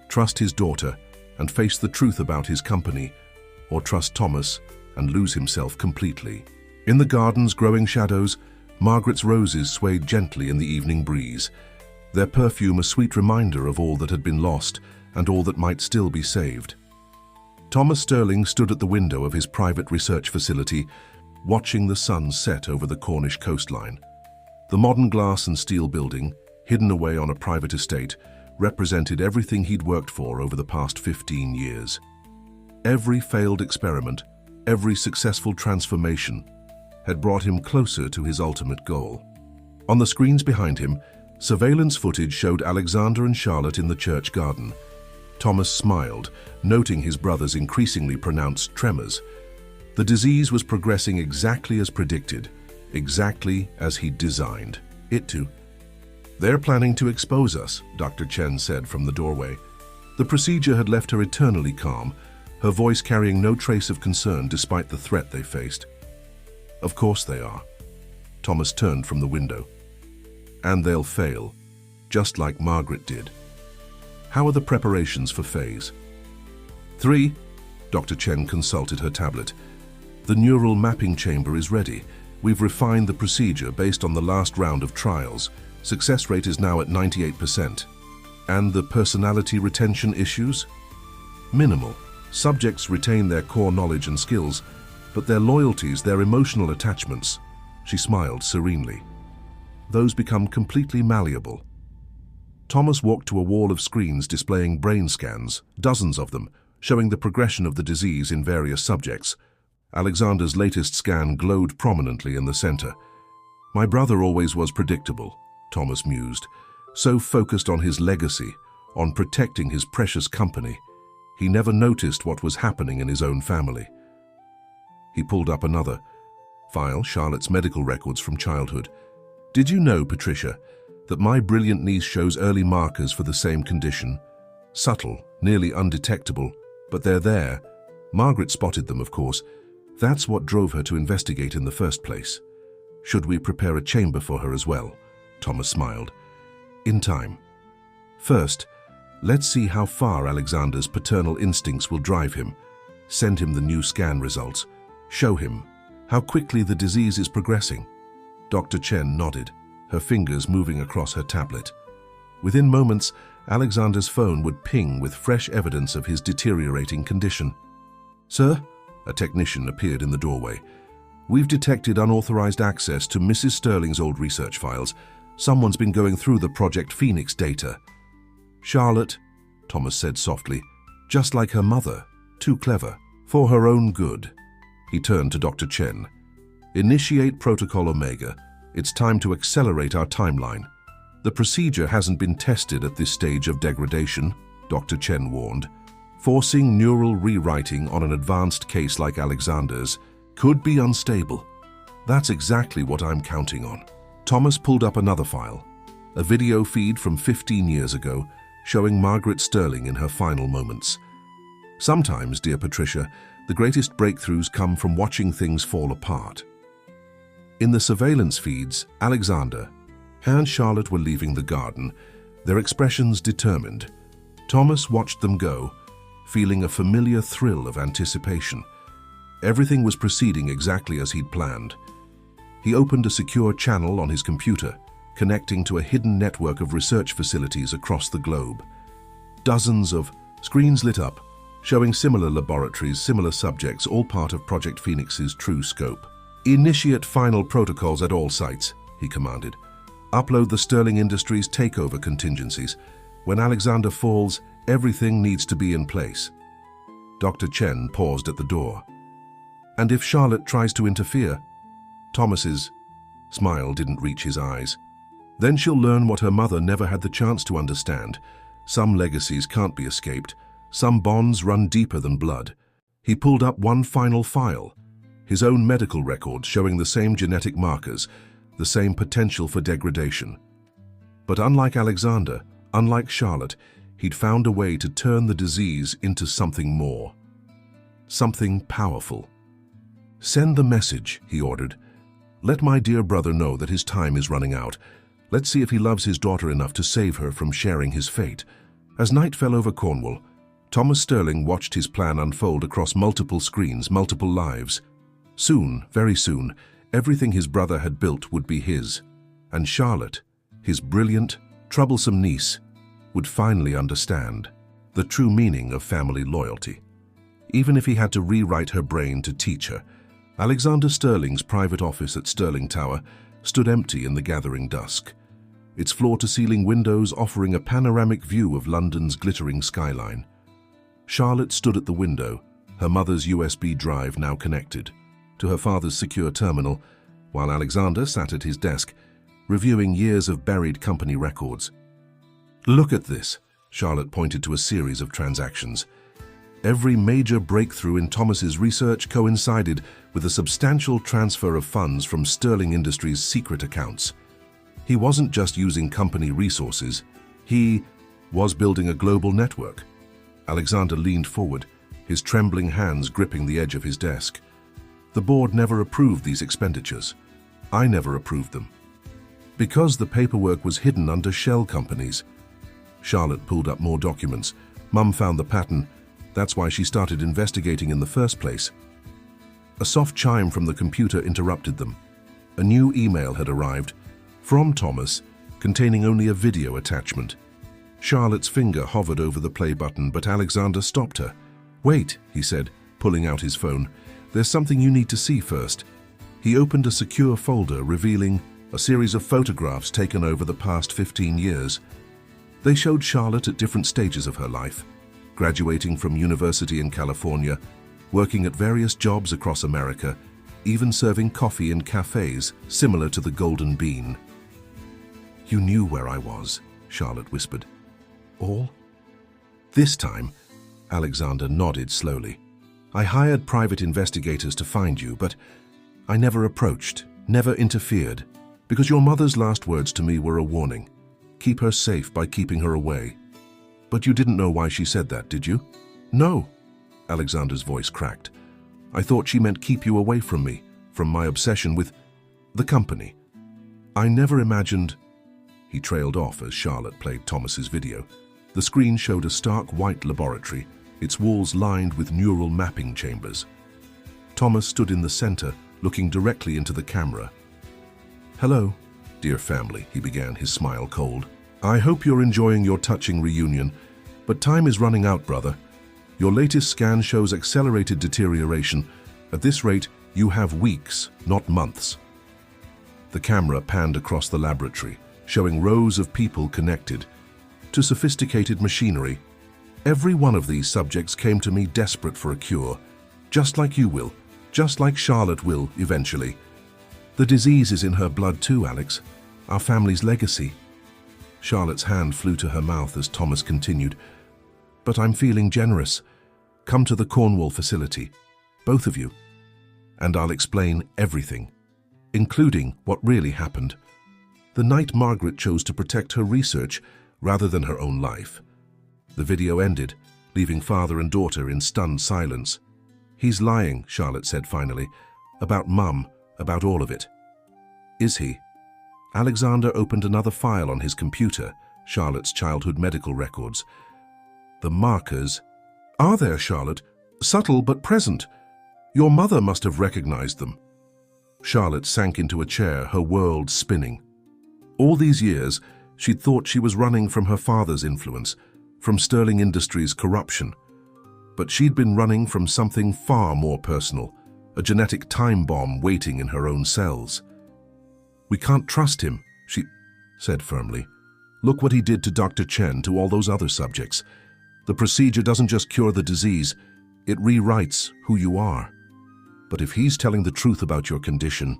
Trust his daughter and face the truth about his company, or trust Thomas and lose himself completely. In the garden's growing shadows, Margaret's roses swayed gently in the evening breeze, their perfume a sweet reminder of all that had been lost and all that might still be saved. Thomas Sterling stood at the window of his private research facility, watching the sun set over the Cornish coastline. The modern glass and steel building, hidden away on a private estate, represented everything he'd worked for over the past 15 years. Every failed experiment, every successful transformation, had brought him closer to his ultimate goal. On the screens behind him, surveillance footage showed Alexander and Charlotte in the church garden. Thomas smiled, noting his brother's increasingly pronounced tremors. The disease was progressing exactly as predicted, exactly as he'd designed it to. "They're planning to expose us," Dr. Chen said from the doorway. The procedure had left her eternally calm, her voice carrying no trace of concern despite the threat they faced. "Of course they are." Thomas turned from the window. "And they'll fail, just like Margaret did." "How are the preparations for phase 3? Dr. Chen consulted her tablet. "The neural mapping chamber is ready. We've refined the procedure based on the last round of trials. Success rate is now at 98%. And the personality retention issues? Minimal. Subjects retain their core knowledge and skills, but their loyalties, their emotional attachments," she smiled serenely, "those become completely malleable." Thomas walked to a wall of screens displaying brain scans, dozens of them, showing the progression of the disease in various subjects. Alexander's latest scan glowed prominently in the center. "My brother always was predictable," Thomas mused, "so focused on his legacy, on protecting his precious company. He never noticed what was happening in his own family." He pulled up another file, Charlotte's medical records from childhood. "Did you know, Patricia, that my brilliant niece shows early markers for the same condition? Subtle, nearly undetectable, but they're there. Margaret spotted them, of course. That's what drove her to investigate in the first place. Should we prepare a chamber for her as well?" Thomas smiled. "In time. First, let's see how far Alexander's paternal instincts will drive him. Send him the new scan results. Show him how quickly the disease is progressing." Dr. Chen nodded, her fingers moving across her tablet. Within moments, Alexander's phone would ping with fresh evidence of his deteriorating condition. "Sir?" A technician appeared in the doorway. "We've detected unauthorized access to Mrs. Sterling's old research files. Someone's been going through the Project Phoenix data." "Charlotte," Thomas said softly, "just like her mother, too clever, for her own good." He turned to Dr. Chen. "Initiate Protocol Omega. It's time to accelerate our timeline." "The procedure hasn't been tested at this stage of degradation," Dr. Chen warned. "Forcing neural rewriting on an advanced case like Alexander's could be unstable." "That's exactly what I'm counting on." Thomas pulled up another file, a video feed from 15 years ago, showing Margaret Sterling in her final moments. "Sometimes, dear Patricia, the greatest breakthroughs come from watching things fall apart." In the surveillance feeds, Alexander and Charlotte were leaving the garden, their expressions determined. Thomas watched them go, feeling a familiar thrill of anticipation. Everything was proceeding exactly as he'd planned. He opened a secure channel on his computer, connecting to a hidden network of research facilities across the globe. Dozens of screens lit up, showing similar laboratories, similar subjects, all part of Project Phoenix's true scope. "Initiate final protocols at all sites," he commanded. "Upload the Sterling Industries takeover contingencies. When Alexander falls, everything needs to be in place." Dr. Chen paused at the door. "And if Charlotte tries to interfere?" Thomas's smile didn't reach his eyes. "Then she'll learn what her mother never had the chance to understand. Some legacies can't be escaped. Some bonds run deeper than blood." He pulled up one final file, his own medical records showing the same genetic markers, the same potential for degradation. But unlike Alexander, unlike Charlotte, he'd found a way to turn the disease into something more. Something powerful. "Send the message," he ordered. "Let my dear brother know that his time is running out. Let's see if he loves his daughter enough to save her from sharing his fate." As night fell over Cornwall, Thomas Sterling watched his plan unfold across multiple screens, multiple lives. Soon, very soon, everything his brother had built would be his. And Charlotte, his brilliant, troublesome niece, would finally understand the true meaning of family loyalty. Even if he had to rewrite her brain to teach her, Alexander Sterling's private office at Sterling Tower stood empty in the gathering dusk, its floor-to-ceiling windows offering a panoramic view of London's glittering skyline. Charlotte stood at the window, her mother's USB drive now connected to her father's secure terminal, while Alexander sat at his desk, reviewing years of buried company records. "Look at this," Charlotte pointed to a series of transactions. Every major breakthrough in Thomas's research coincided with a substantial transfer of funds from Sterling Industries' secret accounts. He wasn't just using company resources, he was building a global network. Alexander leaned forward, his trembling hands gripping the edge of his desk. "The board never approved these expenditures. I never approved them. Because the paperwork was hidden under shell companies." Charlotte pulled up more documents. "Mum found the pattern. That's why she started investigating in the first place." A soft chime from the computer interrupted them. A new email had arrived, from Thomas, containing only a video attachment. Charlotte's finger hovered over the play button, but Alexander stopped her. "Wait," he said, pulling out his phone. "There's something you need to see first." He opened a secure folder revealing a series of photographs taken over the past 15 years. They showed Charlotte at different stages of her life, graduating from university in California, working at various jobs across America, even serving coffee in cafes similar to the Golden Bean. "You knew where I was," Charlotte whispered. "All?" "This time," Alexander nodded slowly. "I hired private investigators to find you, but I never approached, never interfered, because your mother's last words to me were a warning. Keep her safe by keeping her away. But you didn't know why she said that, did you?" "No," Alexander's voice cracked. "I thought she meant keep you away from me, from my obsession with the company. I never imagined—" He trailed off as Charlotte played Thomas's video. The screen showed a stark white laboratory, its walls lined with neural mapping chambers. Thomas stood in the center, looking directly into the camera. "Hello, dear family," he began, his smile cold. "I hope you're enjoying your touching reunion, but time is running out, brother. Your latest scan shows accelerated deterioration. At this rate, you have weeks, not months." The camera panned across the laboratory, showing rows of people connected to sophisticated machinery. "Every one of these subjects came to me desperate for a cure, just like you will, just like Charlotte will eventually. The disease is in her blood too, Alex, our family's legacy." Charlotte's hand flew to her mouth as Thomas continued. "But I'm feeling generous. Come to the Cornwall facility, both of you, and I'll explain everything, including what really happened. The night Margaret chose to protect her research rather than her own life." The video ended, leaving father and daughter in stunned silence. "He's lying," Charlotte said finally, "about Mum, about all of it." "Is he?" Alexander opened another file on his computer, Charlotte's childhood medical records. "The markers are there, Charlotte, subtle but present. Your mother must have recognized them." Charlotte sank into a chair, her world spinning. All these years, she'd thought she was running from her father's influence, from Sterling Industries' corruption. But she'd been running from something far more personal, a genetic time bomb waiting in her own cells. "We can't trust him," she said firmly. "Look what he did to Dr. Chen, to all those other subjects. The procedure doesn't just cure the disease, it rewrites who you are. But if he's telling the truth about your condition—"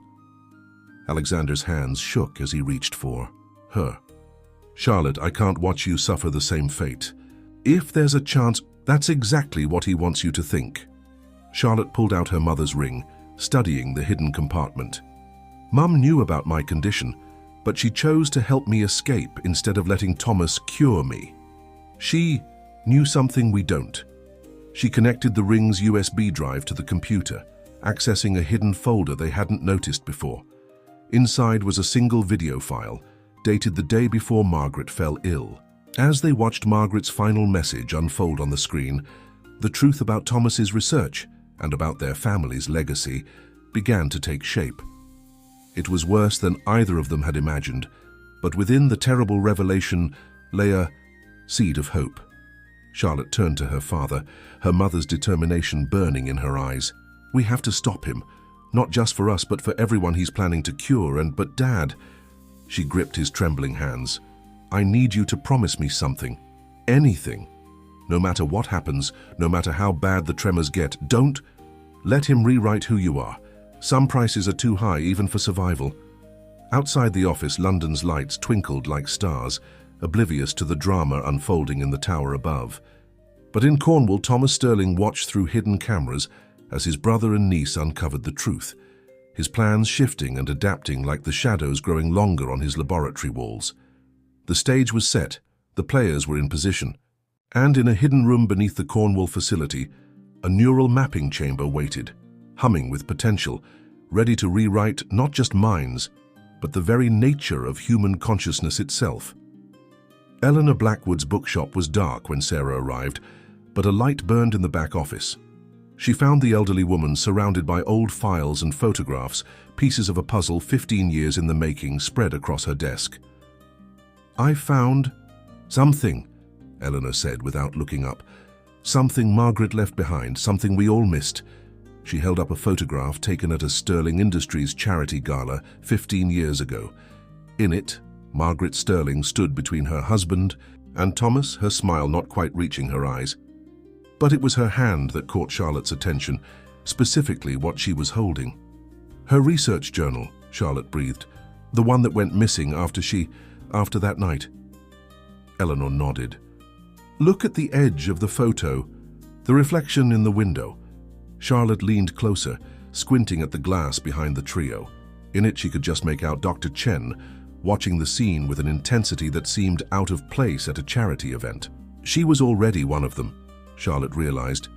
Alexander's hands shook as he reached for her. "Charlotte, I can't watch you suffer the same fate. If there's a chance, that's exactly what he wants you to think." Charlotte pulled out her mother's ring, studying the hidden compartment. "Mum knew about my condition, but she chose to help me escape instead of letting Thomas cure me. She knew something we don't. She connected the ring's USB drive to the computer, accessing a hidden folder they hadn't noticed before. Inside was a single video file, dated the day before Margaret fell ill. As they watched Margaret's final message unfold on the screen, the truth about Thomas's research and about their family's legacy began to take shape. It was worse than either of them had imagined, but within the terrible revelation lay a seed of hope. Charlotte turned to her father, her mother's determination burning in her eyes. "We have to stop him, not just for us, but for everyone he's planning to cure. But Dad—" She gripped his trembling hands. "I need you to promise me something. Anything. No matter what happens, no matter how bad the tremors get, don't let him rewrite who you are. Some prices are too high, even for survival." Outside the office, London's lights twinkled like stars, oblivious to the drama unfolding in the tower above. But in Cornwall, Thomas Sterling watched through hidden cameras as his brother and niece uncovered the truth, his plans shifting and adapting like the shadows growing longer on his laboratory walls. The stage was set, the players were in position, and in a hidden room beneath the Cornwall facility, a neural mapping chamber waited, humming with potential, ready to rewrite not just minds, but the very nature of human consciousness itself. Eleanor Blackwood's bookshop was dark when Sarah arrived, but a light burned in the back office. She found the elderly woman surrounded by old files and photographs, pieces of a puzzle 15 years in the making spread across her desk. "I found something," Eleanor said without looking up. "Something Margaret left behind, something we all missed." She held up a photograph taken at a Sterling Industries charity gala 15 years ago. In it, Margaret Sterling stood between her husband And Thomas, her smile not quite reaching her eyes. But it was her hand that caught Charlotte's attention, specifically what she was holding. Her research journal, Charlotte breathed. The one that went missing after that night. Eleanor nodded. Look at the edge of the photo, the reflection in the window. Charlotte leaned closer, squinting at the glass behind the trio. In it she could just make out Dr. Chen, watching the scene with an intensity that seemed out of place at a charity event. She was already one of them, Charlotte realized.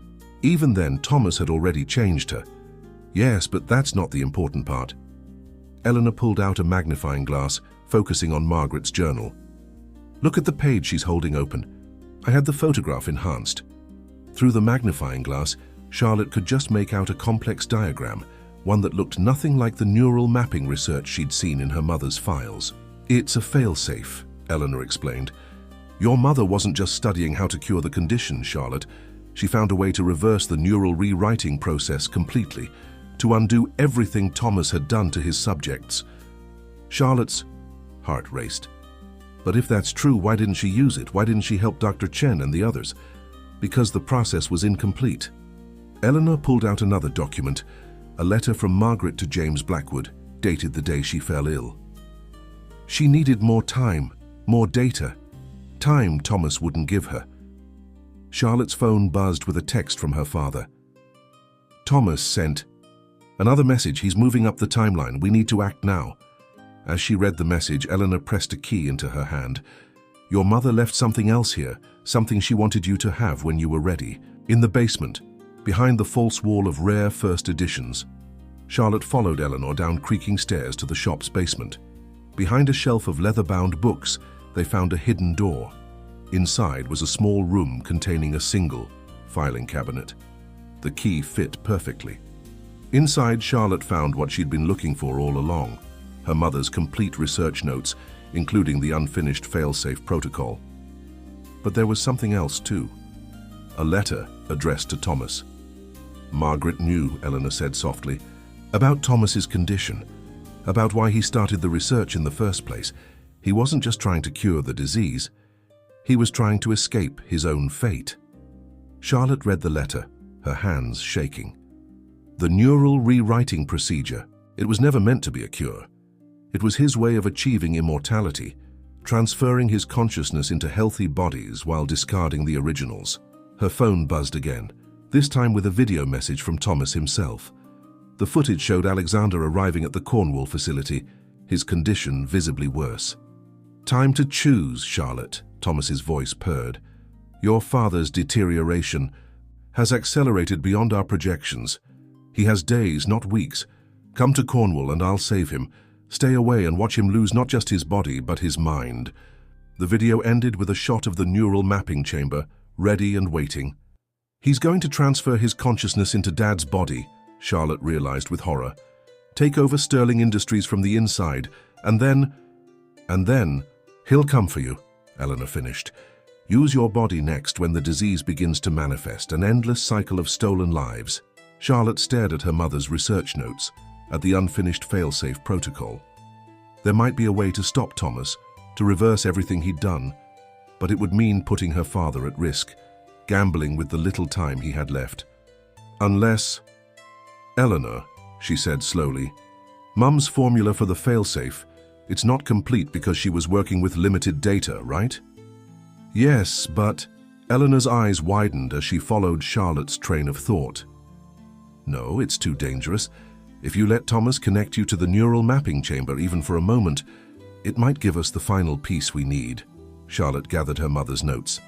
Even then, Thomas had already changed her. Yes, but that's not the important part. Eleanor pulled out a magnifying glass, focusing on Margaret's journal. Look at the page she's holding open. I had the photograph enhanced. Through the magnifying glass, Charlotte could just make out a complex diagram, one that looked nothing like the neural mapping research she'd seen in her mother's files. It's a failsafe, Eleanor explained. Your mother wasn't just studying how to cure the condition, Charlotte. She found a way to reverse the neural rewriting process completely, to undo everything Thomas had done to his subjects. Charlotte's heart raced. But if that's true, why didn't she use it? Why didn't she help Dr. Chen and the others? Because the process was incomplete. Eleanor pulled out another document, a letter from Margaret to James Blackwood, dated the day she fell ill. She needed more time, more data. Time Thomas wouldn't give her. Charlotte's phone buzzed with a text from her father. Thomas sent, "Another message, he's moving up the timeline, we need to act now." As she read the message, Eleanor pressed a key into her hand. Your mother left something else here, something she wanted you to have when you were ready. In the basement, behind the false wall of rare first editions. Charlotte followed Eleanor down creaking stairs to the shop's basement. Behind a shelf of leather-bound books, they found a hidden door. Inside was a small room containing a single filing cabinet. The key fit perfectly. Inside, Charlotte found what she'd been looking for all along, her mother's complete research notes, including the unfinished failsafe protocol. But there was something else too. A letter addressed to Thomas. Margaret knew, Eleanor said softly, about Thomas's condition, about why he started the research in the first place. He wasn't just trying to cure the disease. He was trying to escape his own fate. Charlotte read the letter, her hands shaking. The neural rewriting procedure. It was never meant to be a cure. It was his way of achieving immortality, transferring his consciousness into healthy bodies while discarding the originals. Her phone buzzed again, this time with a video message from Thomas himself. The footage showed Alexander arriving at the Cornwall facility, his condition visibly worse. Time to choose, Charlotte, Thomas's voice purred. Your father's deterioration has accelerated beyond our projections. He has days, not weeks. Come to Cornwall and I'll save him. Stay away and watch him lose not just his body, but his mind. The video ended with a shot of the neural mapping chamber, ready and waiting. He's going to transfer his consciousness into Dad's body, Charlotte realized with horror. Take over Sterling Industries from the inside, and then he'll come for you, Eleanor finished. Use your body next when the disease begins to manifest, an endless cycle of stolen lives. Charlotte stared at her mother's research notes, at the unfinished failsafe protocol. There might be a way to stop Thomas, to reverse everything he'd done, but it would mean putting her father at risk, gambling with the little time he had left. Unless... Eleanor, she said slowly, Mum's formula for the failsafe, it's not complete because she was working with limited data, right? Yes, but... Eleanor's eyes widened as she followed Charlotte's train of thought. No, it's too dangerous. If you let Thomas connect you to the neural mapping chamber even for a moment, it might give us the final piece we need. Charlotte gathered her mother's notes.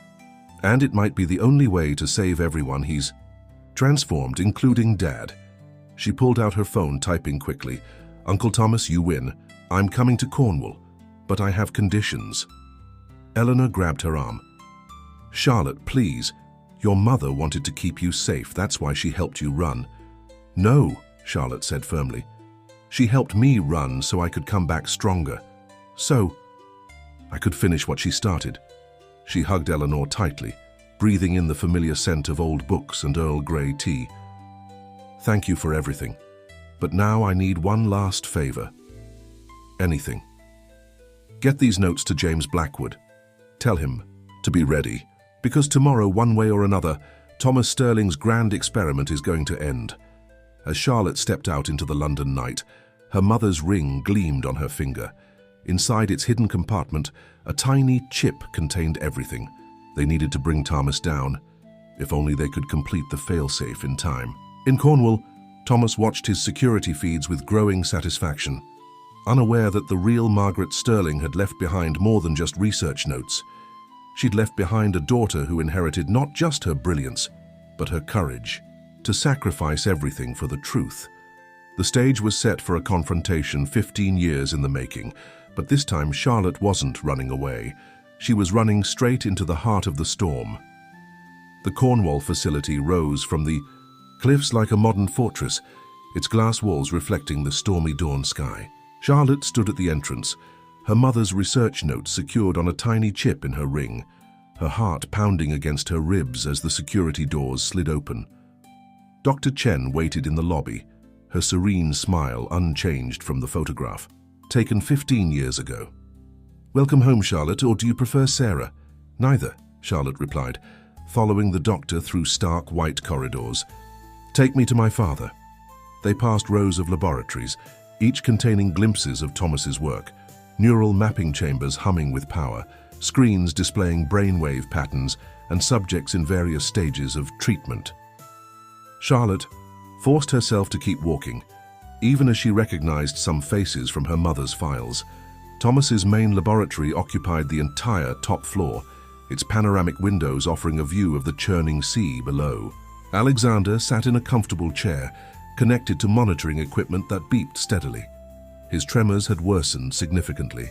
And it might be the only way to save everyone he's transformed, including Dad. She pulled out her phone, typing quickly. Uncle Thomas, you win. I'm coming to Cornwall, but I have conditions. Eleanor grabbed her arm. Charlotte, please. Your mother wanted to keep you safe. That's why she helped you run. No, Charlotte said firmly. She helped me run so I could come back stronger. So I could finish what she started. She hugged Eleanor tightly, breathing in the familiar scent of old books and Earl Grey tea. Thank you for everything. But now I need one last favor. Anything. Get these notes to James Blackwood. Tell him, to be ready, because tomorrow, one way or another, Thomas Sterling's grand experiment is going to end. As Charlotte stepped out into the London night, her mother's ring gleamed on her finger. Inside its hidden compartment, a tiny chip contained everything. They needed to bring Thomas down, if only they could complete the failsafe in time. In Cornwall, Thomas watched his security feeds with growing satisfaction, unaware that the real Margaret Sterling had left behind more than just research notes. She'd left behind a daughter who inherited not just her brilliance, but her courage to sacrifice everything for the truth. The stage was set for a confrontation 15 years in the making, but this time Charlotte wasn't running away. She was running straight into the heart of the storm. The Cornwall facility rose from the cliffs like a modern fortress, its glass walls reflecting the stormy dawn sky. Charlotte stood at the entrance, her mother's research notes secured on a tiny chip in her ring, her heart pounding against her ribs as the security doors slid open. Dr. Chen waited in the lobby, her serene smile unchanged from the photograph, taken 15 years ago. "Welcome home, Charlotte, or do you prefer Sarah?" "Neither," Charlotte replied, following the doctor through stark white corridors. "Take me to my father." They passed rows of laboratories, each containing glimpses of Thomas's work, neural mapping chambers humming with power, screens displaying brainwave patterns, and subjects in various stages of treatment. Charlotte forced herself to keep walking, even as she recognized some faces from her mother's files. Thomas's main laboratory occupied the entire top floor, its panoramic windows offering a view of the churning sea below. Alexander sat in a comfortable chair, connected to monitoring equipment that beeped steadily. His tremors had worsened significantly.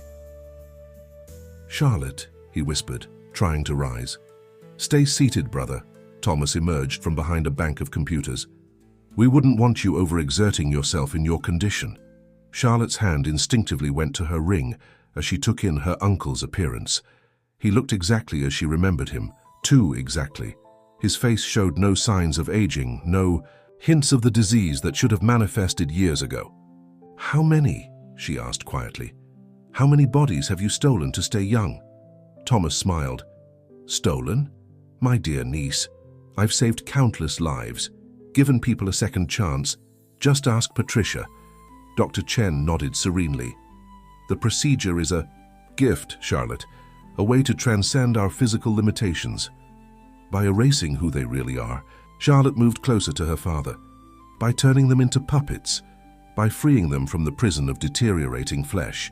"Charlotte," he whispered, trying to rise. "Stay seated, brother." Thomas emerged from behind a bank of computers. "We wouldn't want you overexerting yourself in your condition." Charlotte's hand instinctively went to her ring as she took in her uncle's appearance. He looked exactly as she remembered him, too exactly. His face showed no signs of aging, no hints of the disease that should have manifested years ago. "How many?" she asked quietly. "How many bodies have you stolen to stay young?" Thomas smiled. "Stolen? My dear niece, I've saved countless lives, given people a second chance. Just ask Patricia." Dr. Chen nodded serenely. "The procedure is a gift, Charlotte, a way to transcend our physical limitations. By erasing who they really are, Charlotte moved closer to her father. By turning them into puppets, by freeing them from the prison of deteriorating flesh."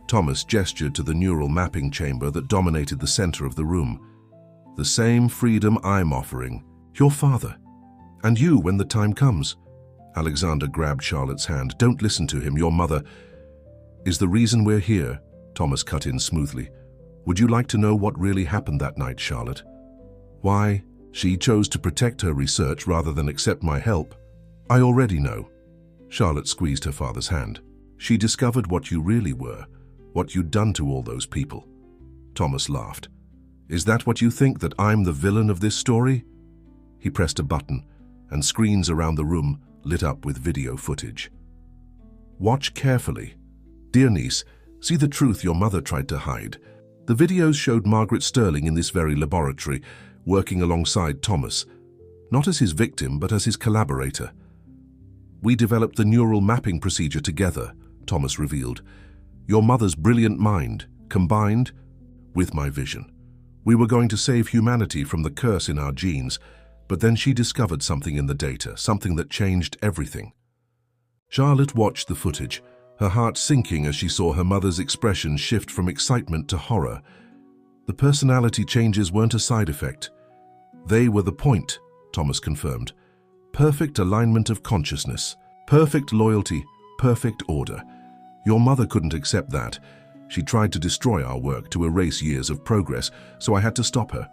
Thomas gestured to the neural mapping chamber that dominated the center of the room. "The same freedom I'm offering, your father. And you when the time comes." Alexander grabbed Charlotte's hand. "Don't listen to him, your mother is the reason we're here," Thomas cut in smoothly. "Would you like to know what really happened that night, Charlotte? Why she chose to protect her research rather than accept my help? I already know." Charlotte squeezed her father's hand. "She discovered what you really were, what you'd done to all those people." Thomas laughed. "Is that what you think, that I'm the villain of this story?" He pressed a button, and screens around the room lit up with video footage. "Watch carefully. Dear niece, see the truth your mother tried to hide." The videos showed Margaret Sterling in this very laboratory, working alongside Thomas, not as his victim, but as his collaborator. "We developed the neural mapping procedure together," Thomas revealed. "Your mother's brilliant mind, combined with my vision. We were going to save humanity from the curse in our genes, but then she discovered something in the data, something that changed everything." Charlotte watched the footage, her heart sinking as she saw her mother's expression shift from excitement to horror. The personality changes weren't a side effect. They were the point, Thomas confirmed. Perfect alignment of consciousness, perfect loyalty, perfect order. Your mother couldn't accept that. She tried to destroy our work, to erase years of progress, so I had to stop her.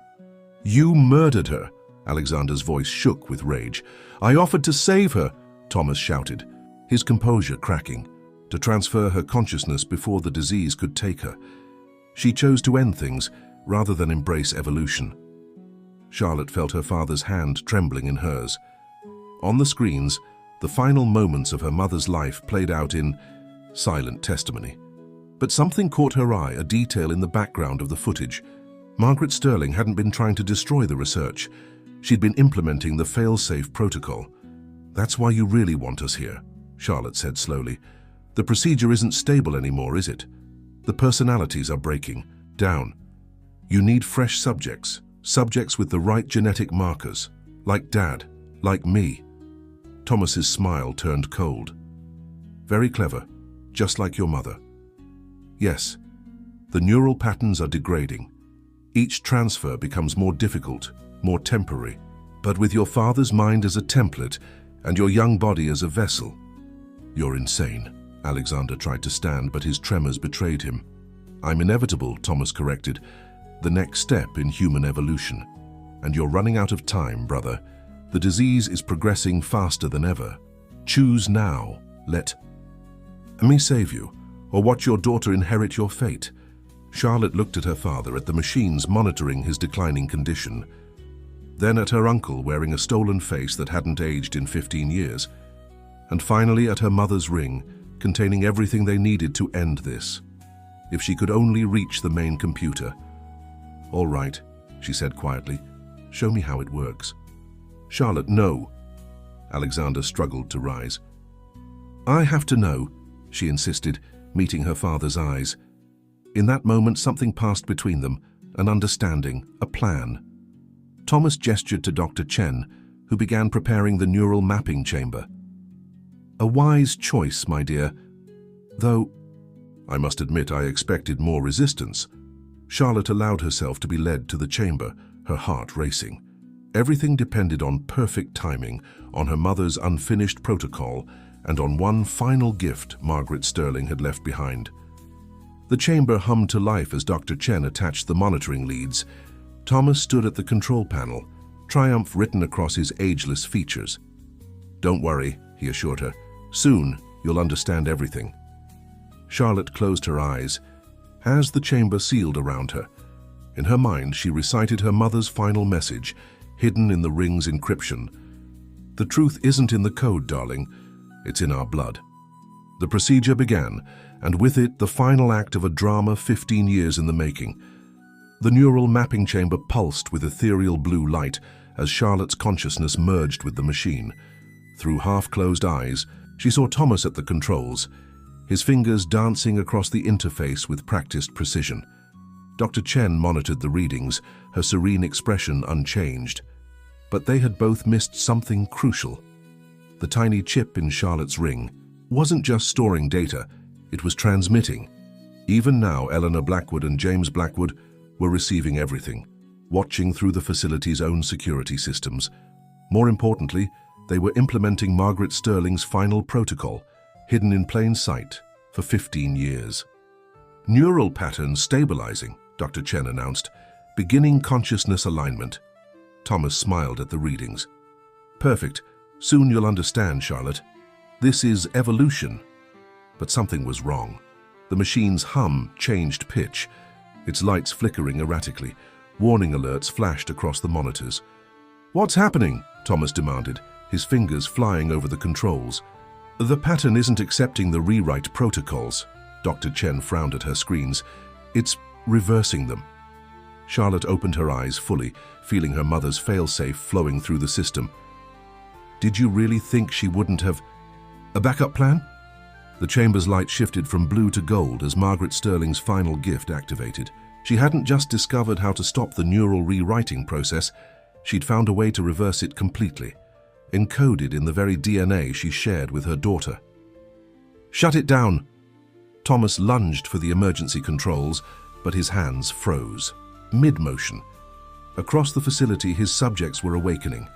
"You murdered her!" Alexander's voice shook with rage. "I offered to save her!" Thomas shouted, his composure cracking, to transfer her consciousness before the disease could take her. She chose to end things rather than embrace evolution. Charlotte felt her father's hand trembling in hers. On the screens, the final moments of her mother's life played out in silent testimony. But something caught her eye, a detail in the background of the footage. Margaret Sterling hadn't been trying to destroy the research. She'd been implementing the fail-safe protocol. "That's why you really want us here," Charlotte said slowly. "The procedure isn't stable anymore, is it? The personalities are breaking down. You need fresh subjects, subjects with the right genetic markers, like Dad, like me." Thomas's smile turned cold. "Very clever, just like your mother." "Yes, the neural patterns are degrading. Each transfer becomes more difficult, more temporary. But with your father's mind as a template and your young body as a vessel—" "You're insane." Alexander tried to stand, but his tremors betrayed him. "I'm inevitable," Thomas corrected. "The next step in human evolution. And you're running out of time, brother. The disease is progressing faster than ever. Choose now. Let me save you, or watch your daughter inherit your fate." Charlotte looked at her father, at the machines monitoring his declining condition, then at her uncle wearing a stolen face that hadn't aged in 15 years, and finally at her mother's ring, containing everything they needed to end this. If she could only reach the main computer. "All right," she said quietly. "Show me how it works." "Charlotte, no." Alexander struggled to rise. "I have to know," she insisted, meeting her father's eyes. In that moment, something passed between them, an understanding, a plan. Thomas gestured to Dr. Chen, who began preparing the neural mapping chamber. "A wise choice, my dear. Though, I must admit I expected more resistance." Charlotte allowed herself to be led to the chamber, her heart racing. Everything depended on perfect timing, on her mother's unfinished protocol, and on one final gift Margaret Sterling had left behind. The chamber hummed to life as Dr. Chen attached the monitoring leads. Thomas stood at the control panel, triumph written across his ageless features. "Don't worry," he assured her. "Soon, you'll understand everything." Charlotte closed her eyes as the chamber sealed around her. In her mind, she recited her mother's final message, hidden in the ring's encryption. "The truth isn't in the code, darling. It's in our blood." The procedure began, and with it, the final act of a drama 15 years in the making. The neural mapping chamber pulsed with ethereal blue light as Charlotte's consciousness merged with the machine. Through half-closed eyes, she saw Thomas at the controls, his fingers dancing across the interface with practiced precision. Dr. Chen monitored the readings, her serene expression unchanged. But they had both missed something crucial. The tiny chip in Charlotte's ring wasn't just storing data, it was transmitting. Even now, Eleanor Blackwood and James Blackwood were receiving everything, watching through the facility's own security systems. More importantly, they were implementing Margaret Sterling's final protocol, hidden in plain sight for 15 years. "Neural patterns stabilizing," Dr. Chen announced, "beginning consciousness alignment." Thomas smiled at the readings. "Perfect. Soon you'll understand, Charlotte. This is evolution." But something was wrong. The machine's hum changed pitch, its lights flickering erratically. Warning alerts flashed across the monitors. "What's happening?" Thomas demanded, his fingers flying over the controls. "The pattern isn't accepting the rewrite protocols." Dr. Chen frowned at her screens. "It's reversing them." Charlotte opened her eyes fully, feeling her mother's failsafe flowing through the system. "Did you really think she wouldn't have a backup plan?" The chamber's light shifted from blue to gold as Margaret Sterling's final gift activated. She hadn't just discovered how to stop the neural rewriting process, she'd found a way to reverse it completely, encoded in the very DNA she shared with her daughter. "Shut it down!" Thomas lunged for the emergency controls, but his hands froze, mid-motion. Across the facility, his subjects were awakening.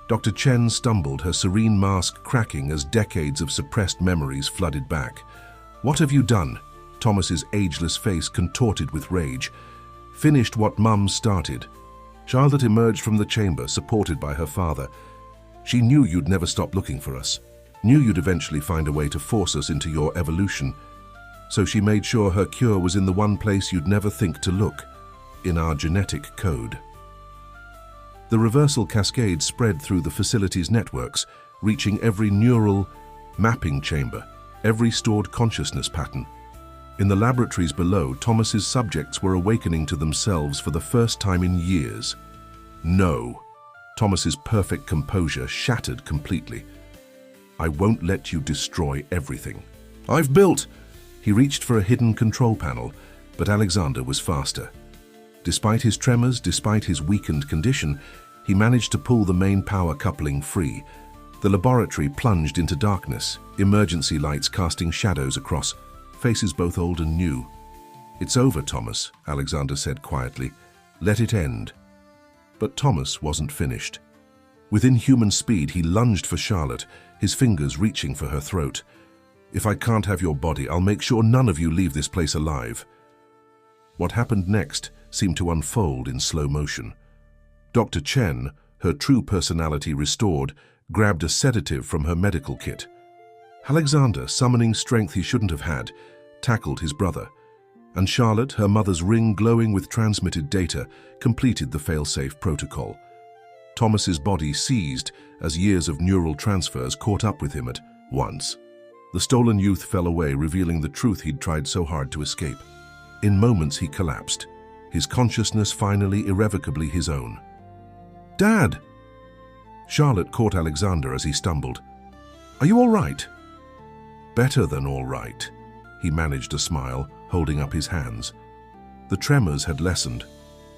Dr. Chen stumbled, her serene mask cracking as decades of suppressed memories flooded back. "What have you done?" Thomas's ageless face contorted with rage. "Finished what Mum started." Charlotte emerged from the chamber, supported by her father. "She knew you'd never stop looking for us, knew you'd eventually find a way to force us into your evolution. So she made sure her cure was in the one place you'd never think to look, in our genetic code." The reversal cascade spread through the facility's networks, reaching every neural mapping chamber, every stored consciousness pattern. In the laboratories below, Thomas's subjects were awakening to themselves for the first time in years. No. Thomas's perfect composure shattered completely. I won't let you destroy everything. I've built! He reached for a hidden control panel, but Alexander was faster. Despite his tremors, despite his weakened condition, he managed to pull the main power coupling free. The laboratory plunged into darkness, emergency lights casting shadows across, faces both old and new. It's over, Thomas, Alexander said quietly. Let it end. But Thomas wasn't finished. With inhuman speed, he lunged for Charlotte, his fingers reaching for her throat. If I can't have your body, I'll make sure none of you leave this place alive. What happened next seemed to unfold in slow motion. Dr. Chen, her true personality restored, grabbed a sedative from her medical kit. Alexander, summoning strength he shouldn't have had, tackled his brother. And Charlotte, her mother's ring glowing with transmitted data, completed the failsafe protocol. Thomas's body seized as years of neural transfers caught up with him at once. The stolen youth fell away, revealing the truth he'd tried so hard to escape. In moments he collapsed, his consciousness finally irrevocably his own. Dad! Charlotte caught Alexander as he stumbled. Are you all right? Better than all right. He managed a smile, holding up his hands. The tremors had lessened,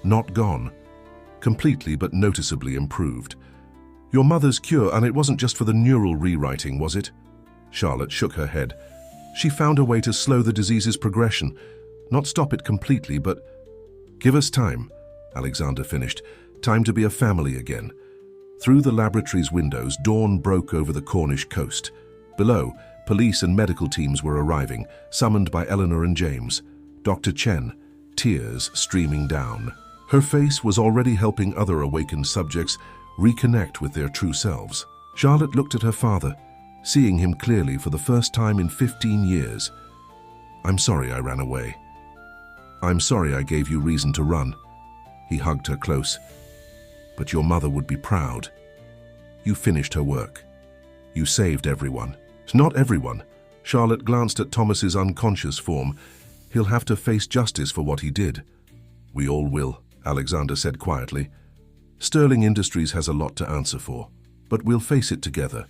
not gone, completely but noticeably improved. Your mother's cure, and it wasn't just for the neural rewriting, was it? Charlotte shook her head. She found a way to slow the disease's progression, not stop it completely, but... Give us time, Alexander finished. Time to be a family again. Through the laboratory's windows, dawn broke over the Cornish coast. Below, police and medical teams were arriving, summoned by Eleanor and James. Dr. Chen, tears streaming down. Her face was already helping other awakened subjects reconnect with their true selves. Charlotte looked at her father, seeing him clearly for the first time in 15 years. I'm sorry I ran away. I'm sorry I gave you reason to run. He hugged her close. But your mother would be proud. You finished her work. You saved everyone. Not everyone. Charlotte glanced at Thomas's unconscious form. He'll have to face justice for what he did. We all will, Alexander said quietly. Sterling Industries has a lot to answer for, but we'll face it together.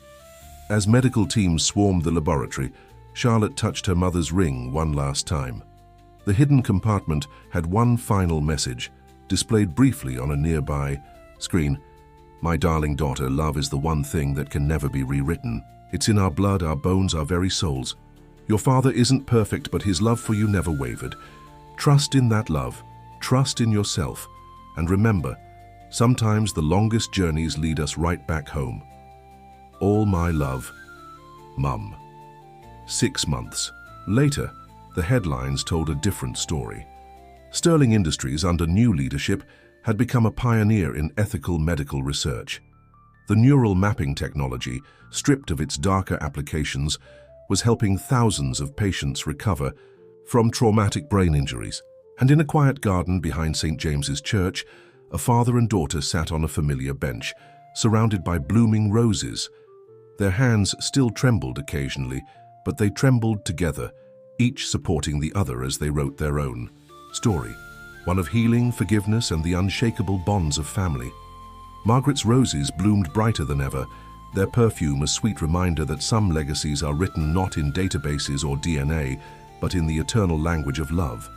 As medical teams swarmed the laboratory, Charlotte touched her mother's ring one last time. The hidden compartment had one final message, displayed briefly on a nearby screen. My darling daughter, love is the one thing that can never be rewritten. It's in our blood, our bones, our very souls. Your father isn't perfect, but his love for you never wavered. Trust in that love. Trust in yourself. And remember, sometimes the longest journeys lead us right back home. All my love, Mum. 6 months later, the headlines told a different story. Sterling Industries, under new leadership, had become a pioneer in ethical medical research. The neural mapping technology, stripped of its darker applications, was helping thousands of patients recover from traumatic brain injuries. And in a quiet garden behind St. James's Church, a father and daughter sat on a familiar bench, surrounded by blooming roses. Their hands still trembled occasionally, but they trembled together, each supporting the other as they wrote their own story, one of healing, forgiveness, and the unshakable bonds of family. Margaret's roses bloomed brighter than ever, their perfume a sweet reminder that some legacies are written not in databases or DNA, but in the eternal language of love.